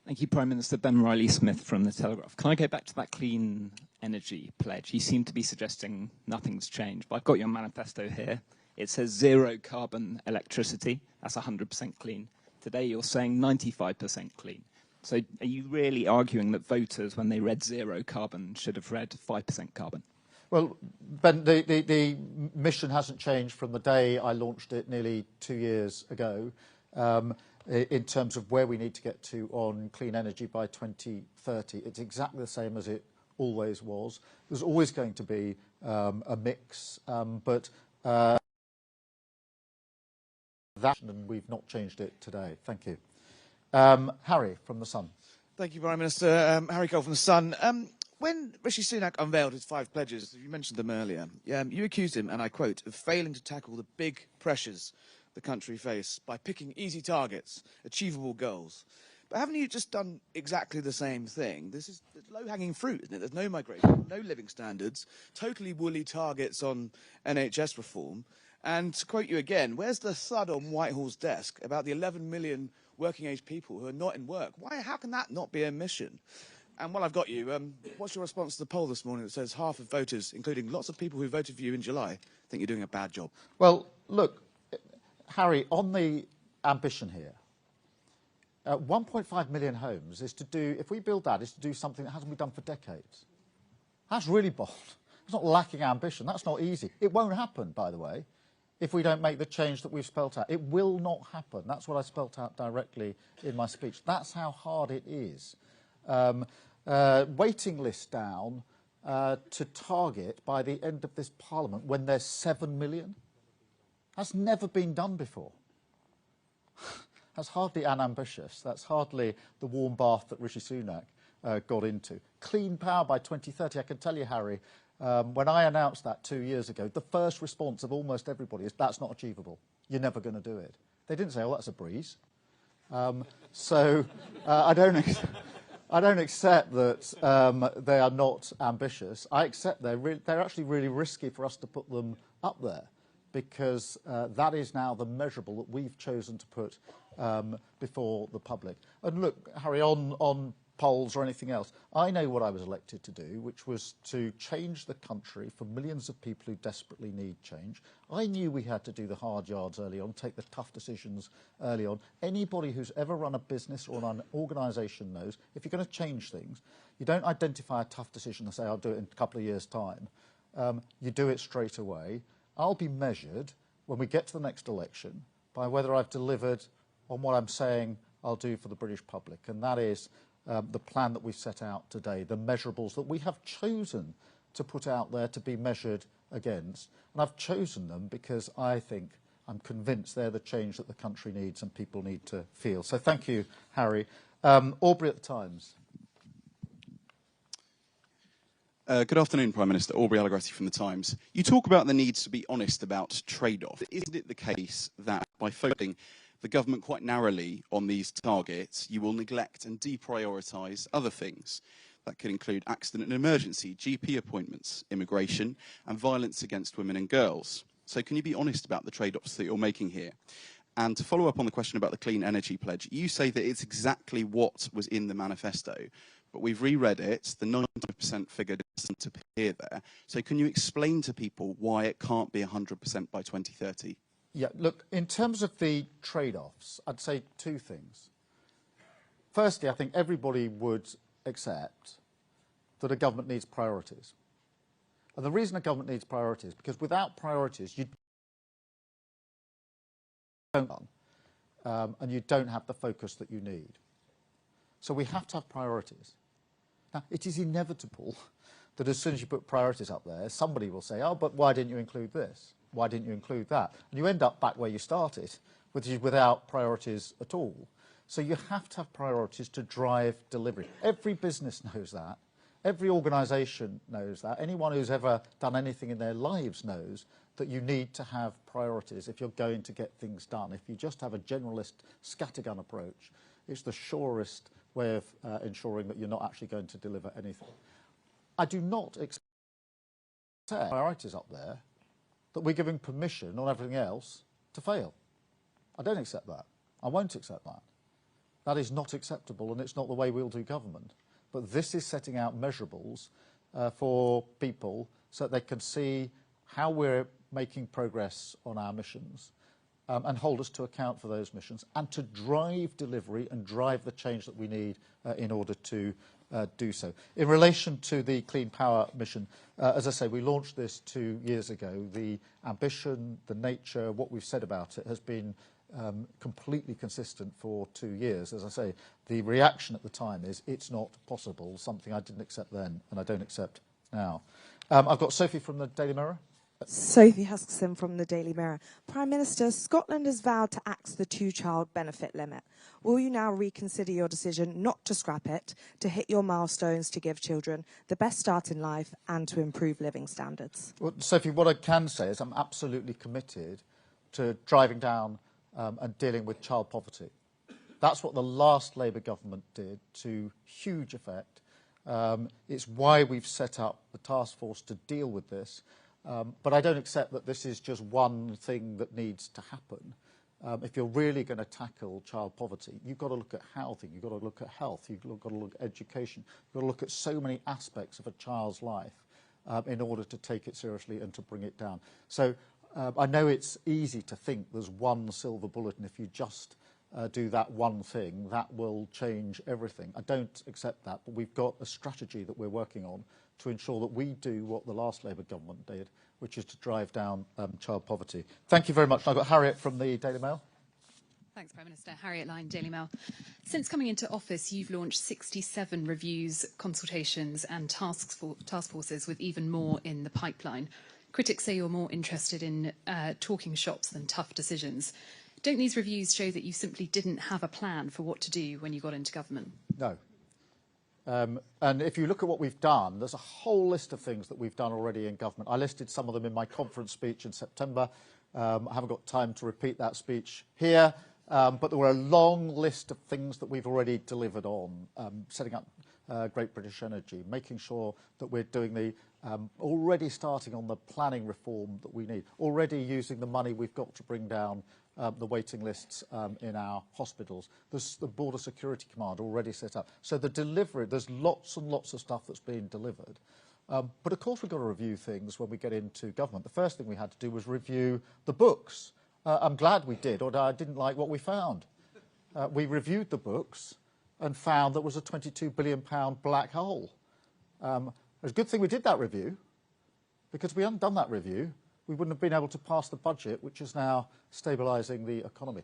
Thank you, Prime Minister. Ben Riley-Smith from The Telegraph. Can I go back to that clean energy pledge? You seem to be suggesting nothing's changed, but I've got your manifesto here. It says 0 carbon electricity. That's 100% clean. Today you're saying 95% clean. So are you really arguing that voters, when they read 0 carbon, should have read 5% carbon? Well, Ben, the mission hasn't changed from the day I launched it nearly 2 years ago in terms of where we need to get to on clean energy by 2030. It's exactly the same as it always was. There's always going to be a mix, but that, and we've not changed it today. Thank you. Harry from The Sun. Thank you, Prime Minister. Harry Cole from The Sun. When Rishi Sunak unveiled his 5 pledges, you mentioned them earlier, you accused him, and I quote, of failing to tackle the big pressures the country face by picking easy targets, achievable goals. But haven't you just done exactly the same thing? This is low-hanging fruit, isn't it? There's no migration, no living standards, totally woolly targets on NHS reform. And to quote you again, where's the thud on Whitehall's desk about the 11 million working-age people who are not in work? How can that not be a mission? And while I've got you, what's your response to the poll this morning that says half of voters, including lots of people who voted for you in July, think you're doing a bad job? Well, look, Harry, on the ambition here, 1.5 million homes is to do, if we build that, is to do something that hasn't been done for decades. That's really bold. It's not lacking ambition. That's not easy. It won't happen, by the way, if we don't make the change that we've spelt out. It will not happen. That's what I spelt out directly in my speech. That's how hard it is. Waiting list down to target by the end of this Parliament when there's 7 million. That's never been done before. That's hardly unambitious. That's hardly the warm bath that Rishi Sunak got into. Clean power by 2030. I can tell you, Harry, when I announced that 2 years ago, the first response of almost everybody is, that's not achievable. You're never going to do it. They didn't say, oh, that's a breeze. So I don't accept that they are not ambitious. I accept they're actually really risky for us to put them up there, because that is now the measurable that we've chosen to put before the public. And look, Harry, on polls or anything else. I know what I was elected to do, which was to change the country for millions of people who desperately need change. I knew we had to do the hard yards early on, take the tough decisions early on. Anybody who's ever run a business or an organisation knows if you're going to change things, you don't identify a tough decision and say, I'll do it in a couple of years' time. You do it straight away. I'll be measured when we get to the next election by whether I've delivered on what I'm saying I'll do for the British public, and that is the plan that we've set out today, the measurables that we have chosen to put out there to be measured against. And I've chosen them because I'm convinced they're the change that the country needs and people need to feel. So thank you, Harry. Aubrey at the Times. Good afternoon, Prime Minister. Aubrey Alagrassi from The Times. You talk about the need to be honest about trade-off. Isn't it the case that by focusing the government quite narrowly on these targets, you will neglect and deprioritise other things? That could include accident and emergency, GP appointments, immigration, and violence against women and girls. So can you be honest about the trade-offs that you're making here? And to follow up on the question about the Clean Energy Pledge, you say that it's exactly what was in the manifesto, but we've reread it, the 90% figure doesn't appear there. So can you explain to people why it can't be 100% by 2030? Yeah, look, in terms of the trade-offs, I'd say two things. Firstly, I think everybody would accept that a government needs priorities. And the reason a government needs priorities is because without priorities, you don't and you don't have the focus that you need. So we have to have priorities. Now, it is inevitable that as soon as you put priorities up there, somebody will say, oh, but why didn't you include this? Why didn't you include that? And you end up back where you started, which is without priorities at all. So you have to have priorities to drive delivery. Every business knows that. Every organisation knows that. Anyone who's ever done anything in their lives knows that you need to have priorities if you're going to get things done. If you just have a generalist scattergun approach, it's the surest way of ensuring that you're not actually going to deliver anything. I do not accept priorities up there that we're giving permission on everything else to fail. I don't accept that. I won't accept that. That is not acceptable, and it's not the way we'll do government. But this is setting out measurables for people so that they can see how we're making progress on our missions and hold us to account for those missions and to drive delivery and drive the change that we need in order to do so. In relation to the Clean Power mission, as I say, we launched this 2 years ago. The ambition, the nature, what we've said about it has been completely consistent for 2 years. As I say, the reaction at the time is it's not possible, something I didn't accept then and I don't accept now. I've got Sophie from the Daily Mirror. Sophie Huskisson from the Daily Mirror. Prime Minister, Scotland has vowed to axe the two-child benefit limit. Will you now reconsider your decision not to scrap it, to hit your milestones to give children the best start in life and to improve living standards? Well, Sophie, what I can say is I'm absolutely committed to driving down and dealing with child poverty. That's what the last Labour government did to huge effect. It's why we've set up the task force to deal with this. But I don't accept that this is just one thing that needs to happen. If you're really going to tackle child poverty, you've got to look at housing, you've got to look at health, you've got to look at education, you've got to look at so many aspects of a child's life in order to take it seriously and to bring it down. So I know it's easy to think there's one silver bullet, and if you just do that one thing, that will change everything. I don't accept that, but we've got a strategy that we're working on to ensure that we do what the last Labour government did, which is to drive down child poverty. Thank you very much. I've got Harriet from the Daily Mail. Thanks, Prime Minister. Harriet Line, Daily Mail. Since coming into office, you've launched 67 reviews, consultations and task forces, with even more in the pipeline. Critics say you're more interested in talking shops than tough decisions. Don't these reviews show that you simply didn't have a plan for what to do when you got into government? No. And if you look at what we've done, there's a whole list of things that we've done already in government. I listed some of them in my conference speech in September. I haven't got time to repeat that speech here, but there were a long list of things that we've already delivered on, setting up Great British Energy, making sure that we're doing the already starting on the planning reform that we need, already using the money we've got to bring down the waiting lists in our hospitals. There's the Border Security Command already set up. So the delivery, there's lots and lots of stuff that's being delivered. But of course we've got to review things when we get into government. The first thing we had to do was review the books. I'm glad we did, although I didn't like what we found. We reviewed the books and found there was a £22 billion black hole. It's a good thing we did that review, because if we hadn't done that review, we wouldn't have been able to pass the budget, which is now stabilising the economy.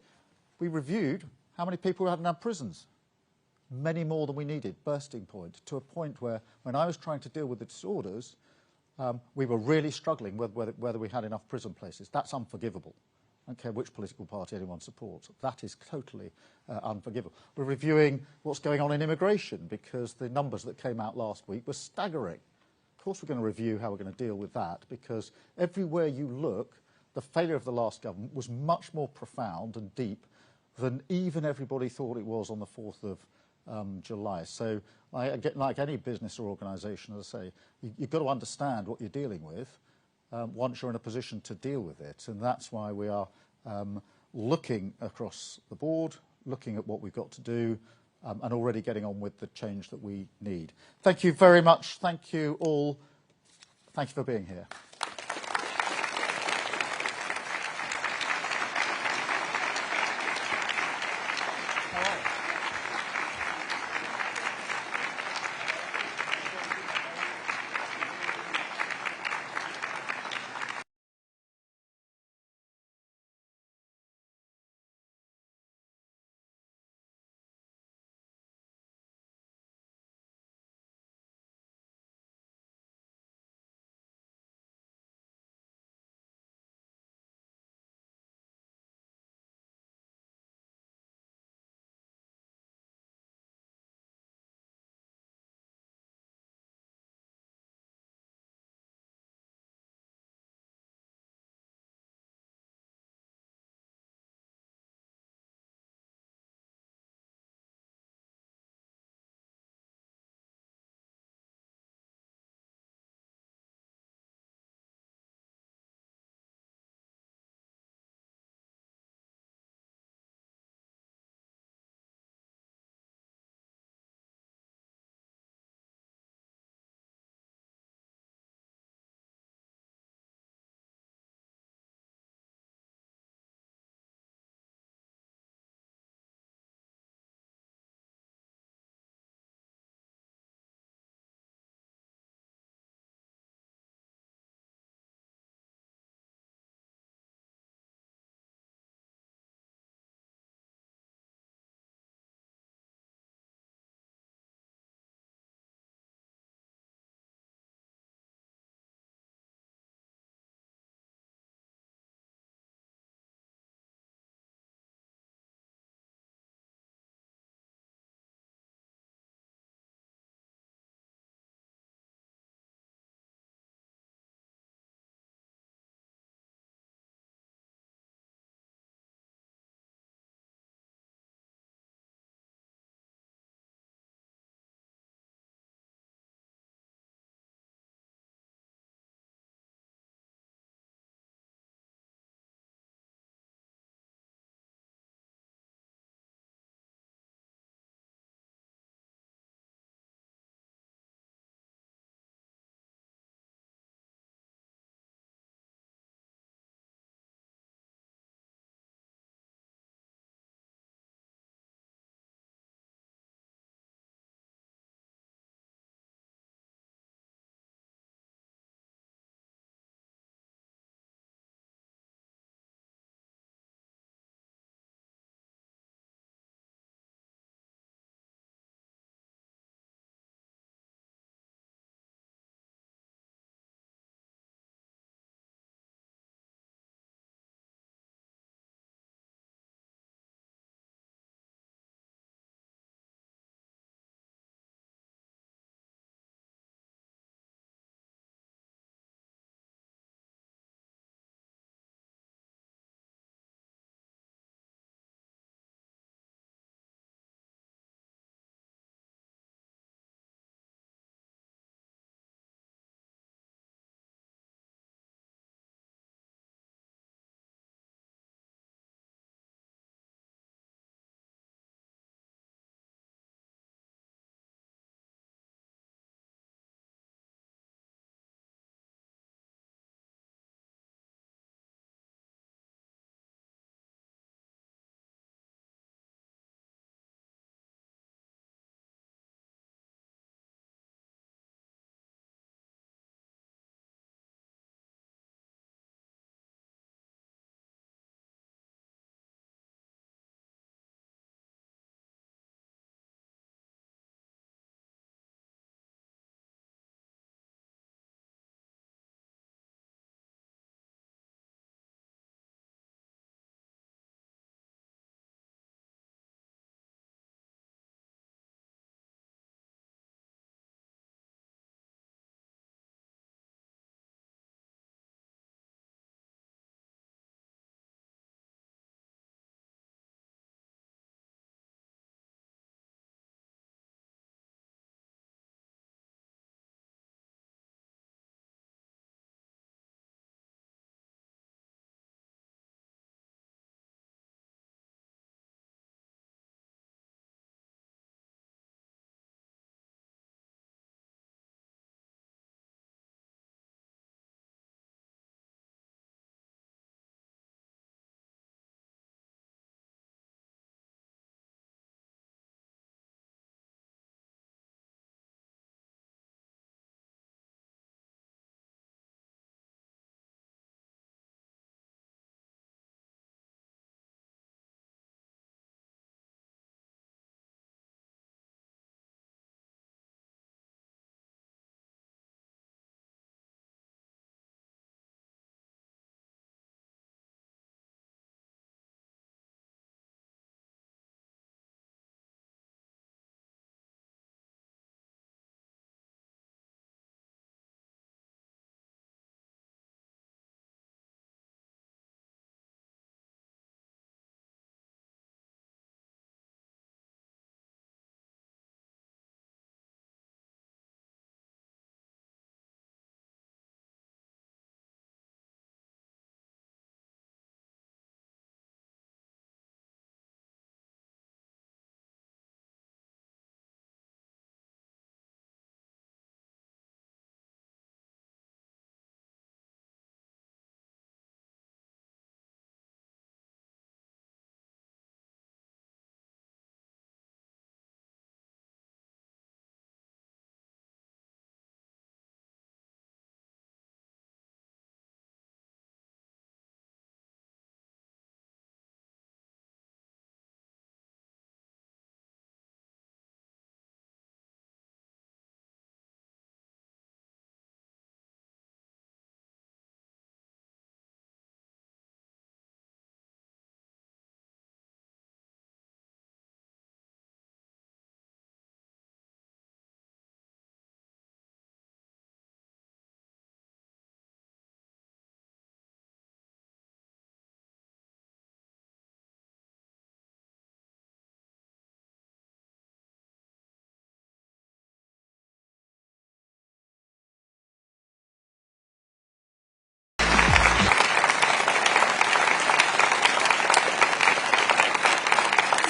We reviewed how many people we had in our prisons. Many more than we needed, bursting point, to a point where, when I was trying to deal with the disorders, we were really struggling with whether we had enough prison places. That's unforgivable. I don't care which political party anyone supports. That is totally unforgivable. We're reviewing what's going on in immigration, because the numbers that came out last week were staggering. Of course we're going to review how we're going to deal with that, because everywhere you look, the failure of the last government was much more profound and deep than even everybody thought it was on the 4th of July. So, like any business or organisation, as I say, you've got to understand what you're dealing with once you're in a position to deal with it. And that's why we are looking across the board, looking at what we've got to do, and already getting on with the change that we need. Thank you very much. Thank you all. Thank you for being here.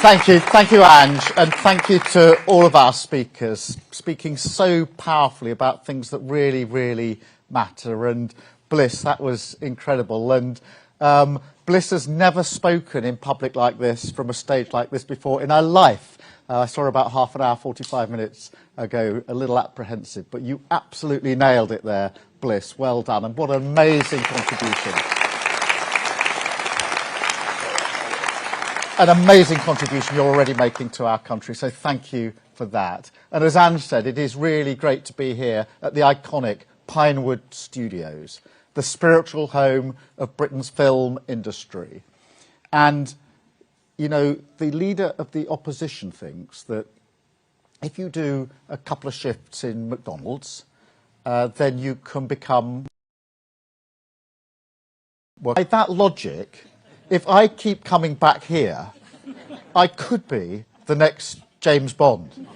Thank you, Ange, and thank you to all of our speakers, speaking so powerfully about things that really, really matter. And Bliss, that was incredible. And Bliss has never spoken in public like this, from a stage like this before in her life. I saw her about half an hour, 45 minutes ago, a little apprehensive, but you absolutely nailed it there, Bliss. Well done, and what an amazing contribution. An amazing contribution you're already making to our country, so thank you for that. And as Ange said, it is really great to be here at the iconic Pinewood Studios, the spiritual home of Britain's film industry. And, you know, the leader of the opposition thinks that if you do a couple of shifts in McDonald's, then you can become... Well, by that logic, if I keep coming back here, I could be the next James Bond.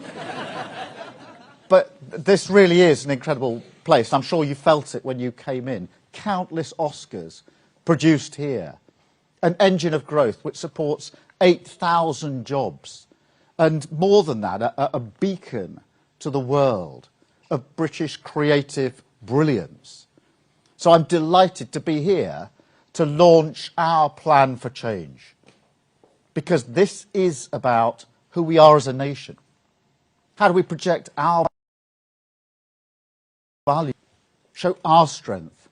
But this really is an incredible place. I'm sure you felt it when you came in. Countless Oscars produced here. An engine of growth which supports 8,000 jobs. And more than that, a beacon to the world of British creative brilliance. So I'm delighted to be here to launch our plan for change, because this is about who we are as a nation. How do we project our value, show our strength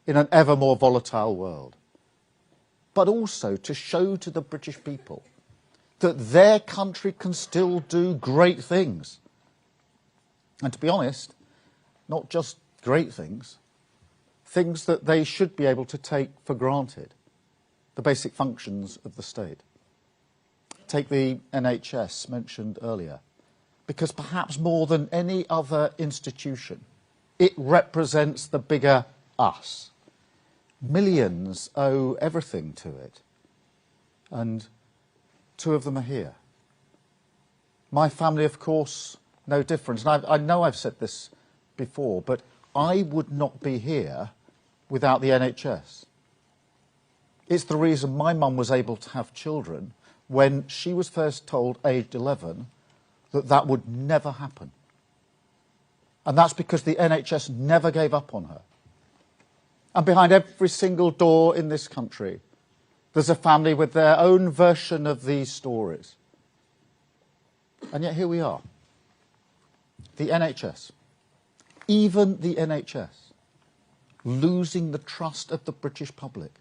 in an ever more volatile world, but also to show to the British people that their country can still do great things. And to be honest, not just great things, things that they should be able to take for granted, the basic functions of the state. Take the NHS mentioned earlier, because perhaps more than any other institution, it represents the bigger us. Millions owe everything to it, and 2 of them are here. My family, of course, no different. And I know I've said this before, but I would not be here without the NHS. It's the reason my mum was able to have children when she was first told, aged 11, that that would never happen. And that's because the NHS never gave up on her. And behind every single door in this country, there's a family with their own version of these stories. And yet here we are. The NHS, even the NHS, losing the trust of the British public,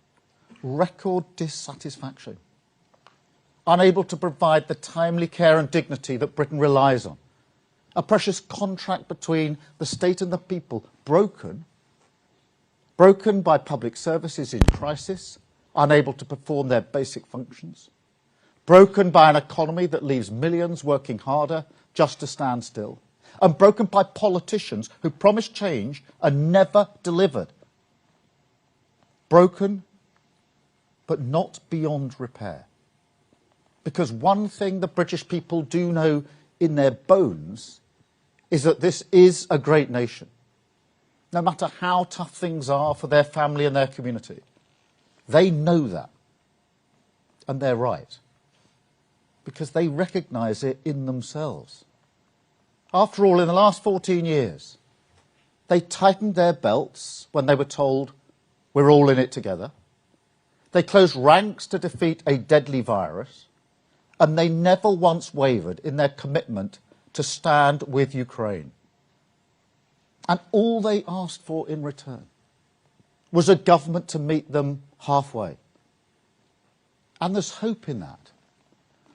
record dissatisfaction, unable to provide the timely care and dignity that Britain relies on, a precious contract between the state and the people, broken by public services in crisis, unable to perform their basic functions, broken by an economy that leaves millions working harder just to stand still, and broken by politicians who promised change and never delivered. Broken, but not beyond repair. Because one thing the British people do know in their bones is that this is a great nation. No matter how tough things are for their family and their community, they know that. And they're right. Because they recognise it in themselves. After all, in the last 14 years, they tightened their belts when they were told, we're all in it together. They closed ranks to defeat a deadly virus. And they never once wavered in their commitment to stand with Ukraine. And all they asked for in return was a government to meet them halfway. And there's hope in that.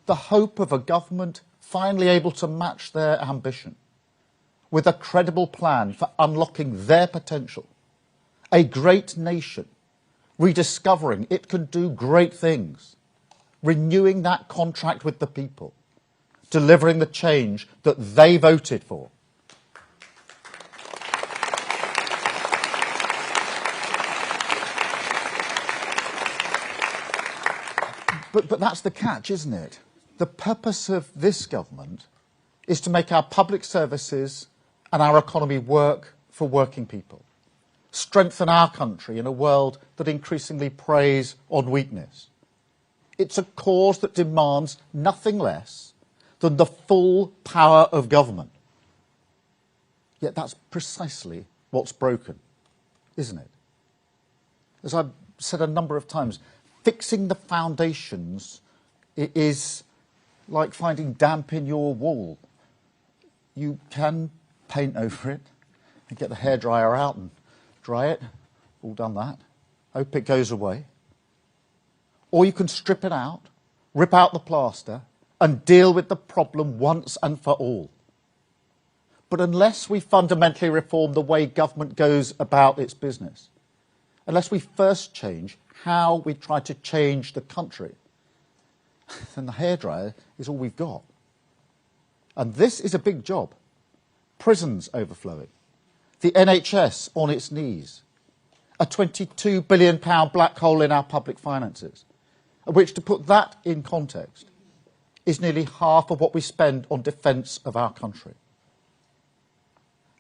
The hope of a government finally able to match their ambition with a credible plan for unlocking their potential. A great nation, rediscovering it can do great things, renewing that contract with the people, delivering the change that they voted for. But that's the catch, isn't it? The purpose of this government is to make our public services and our economy work for working people, strengthen our country in a world that increasingly preys on weakness, It's a cause that demands nothing less than the full power of government. Yet that's precisely what's broken, isn't it? As I've said a number of times, fixing the foundations is like finding damp in your wall. You can paint over it and get the hairdryer out and dry it. All done that. Hope it goes away. Or you can strip it out, rip out the plaster, and deal with the problem once and for all. But unless we fundamentally reform the way government goes about its business, unless we first change how we try to change the country, then the hairdryer is all we've got. And this is a big job. Prisons overflowing, the NHS on its knees, a £22 billion black hole in our public finances, which, to put that in context, is nearly half of what we spend on defence of our country.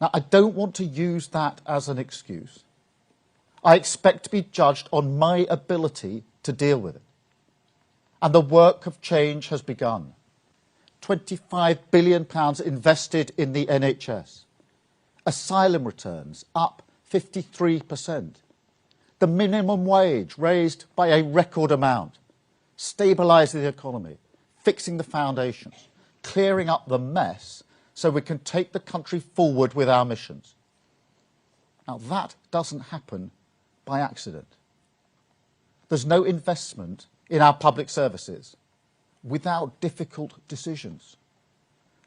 Now, I don't want to use that as an excuse. I expect to be judged on my ability to deal with it. And the work of change has begun. £25 billion invested in the NHS. Asylum returns up 53%. The minimum wage raised by a record amount. Stabilising the economy. Fixing the foundations. Clearing up the mess so we can take the country forward with our missions. Now, that doesn't happen by accident. There's no investment in our public services without difficult decisions.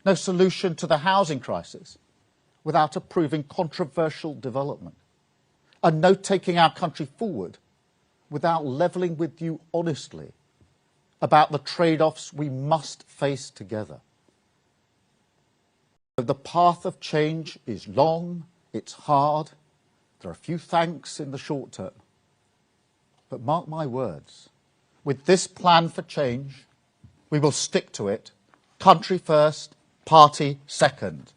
No solution to the housing crisis without approving controversial development. And no taking our country forward without levelling with you honestly about the trade-offs we must face together. The path of change is long, it's hard, there are a few thanks in the short term. But mark my words, with this plan for change, we will stick to it, country first, party second.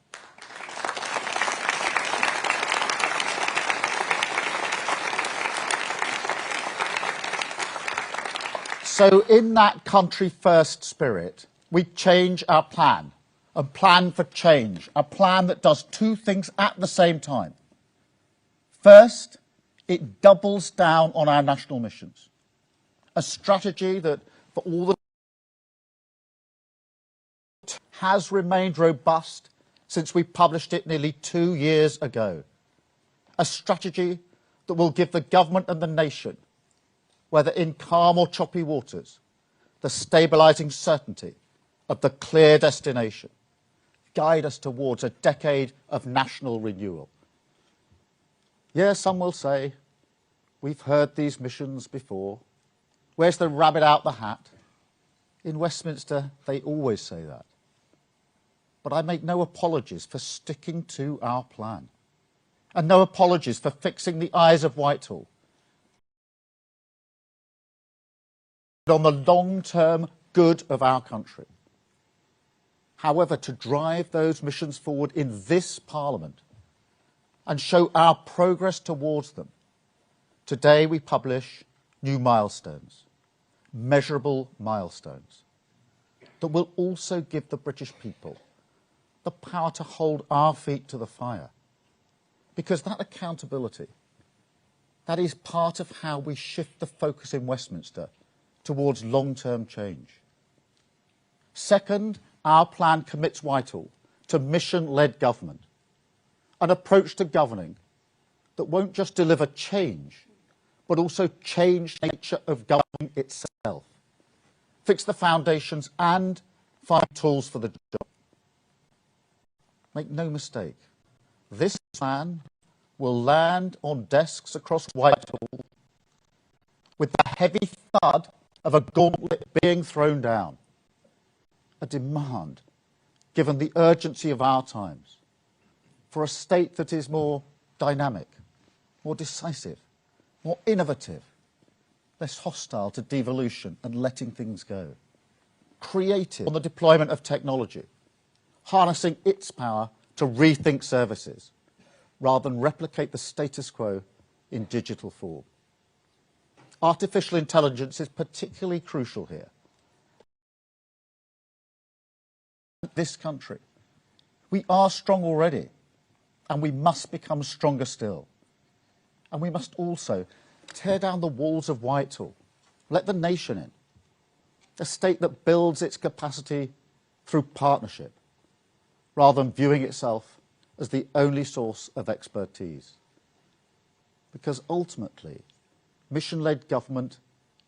So in that country first spirit, we change our plan. A plan for change, a plan that does two things at the same time. First, it doubles down on our national missions. A strategy that, for all the has remained robust since we published it nearly 2 years ago. A strategy that will give the government and the nation, whether in calm or choppy waters, the stabilising certainty of the clear destination. Guide us towards a decade of national renewal. Yes, some will say, we've heard these missions before. Where's the rabbit out the hat? In Westminster, they always say that. But I make no apologies for sticking to our plan. And no apologies for fixing the eyes of Whitehall on the long-term good of our country. However, to drive those missions forward in this Parliament and show our progress towards them, today we publish new milestones, measurable milestones, that will also give the British people the power to hold our feet to the fire. Because that accountability, that is part of how we shift the focus in Westminster towards long-term change. Second, our plan commits Whitehall to mission-led government, an approach to governing that won't just deliver change, but also change the nature of governing itself, fix the foundations and find tools for the job. Make no mistake, this plan will land on desks across Whitehall with the heavy thud of a gauntlet being thrown down. A demand, given the urgency of our times, for a state that is more dynamic, more decisive, more innovative, less hostile to devolution and letting things go, creative on the deployment of technology, harnessing its power to rethink services, rather than replicate the status quo in digital form. artificial intelligence is particularly crucial here. This country, we are strong already, and we must become stronger still. And we must also tear down the walls of Whitehall, let the nation in, a state that builds its capacity through partnership, rather than viewing itself as the only source of expertise. Because ultimately, mission-led government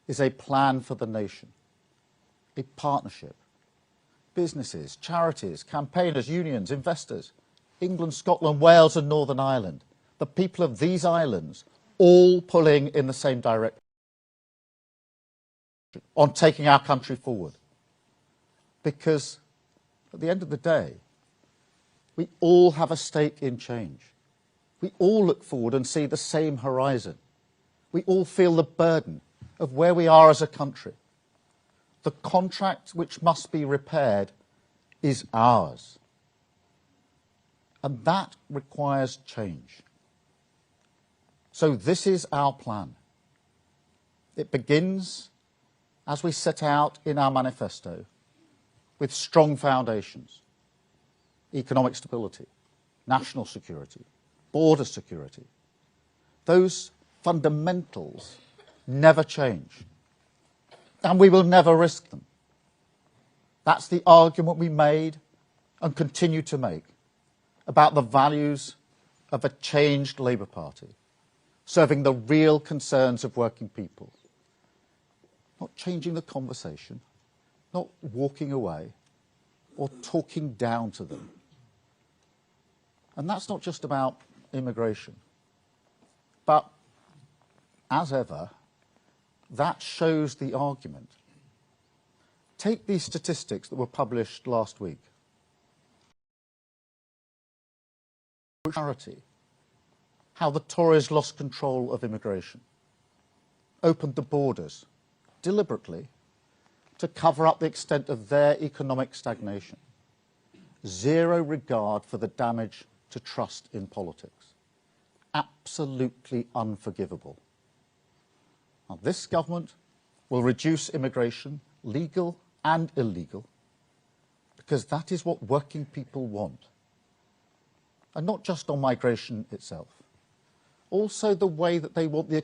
is a plan for the nation, a partnership. Businesses, charities, campaigners, unions, investors, England, Scotland, Wales and Northern Ireland, the people of these islands, all pulling in the same direction on taking our country forward. Because at the end of the day, we all have a stake in change. We all look forward and see the same horizon. We all feel the burden of where we are as a country. The contract which must be repaired is ours. And that requires change. So this is our plan. It begins, as we set out in our manifesto, with strong foundations: economic stability, national security, border security. Those fundamentals never change, and we will never risk them. That's the argument we made and continue to make about the values of a changed Labour Party, serving the real concerns of working people. Not changing the conversation, not walking away or talking down to them. And that's not just about immigration. But, as ever, that shows the argument. Take these statistics that were published last week. How the Tories lost control of immigration, opened the borders deliberately to cover up the extent of their economic stagnation. Zero regard for the damage to trust in politics. Absolutely unforgivable. Now, this government will reduce immigration, legal and illegal, because that is what working people want. And not just on migration itself, also the way that they want the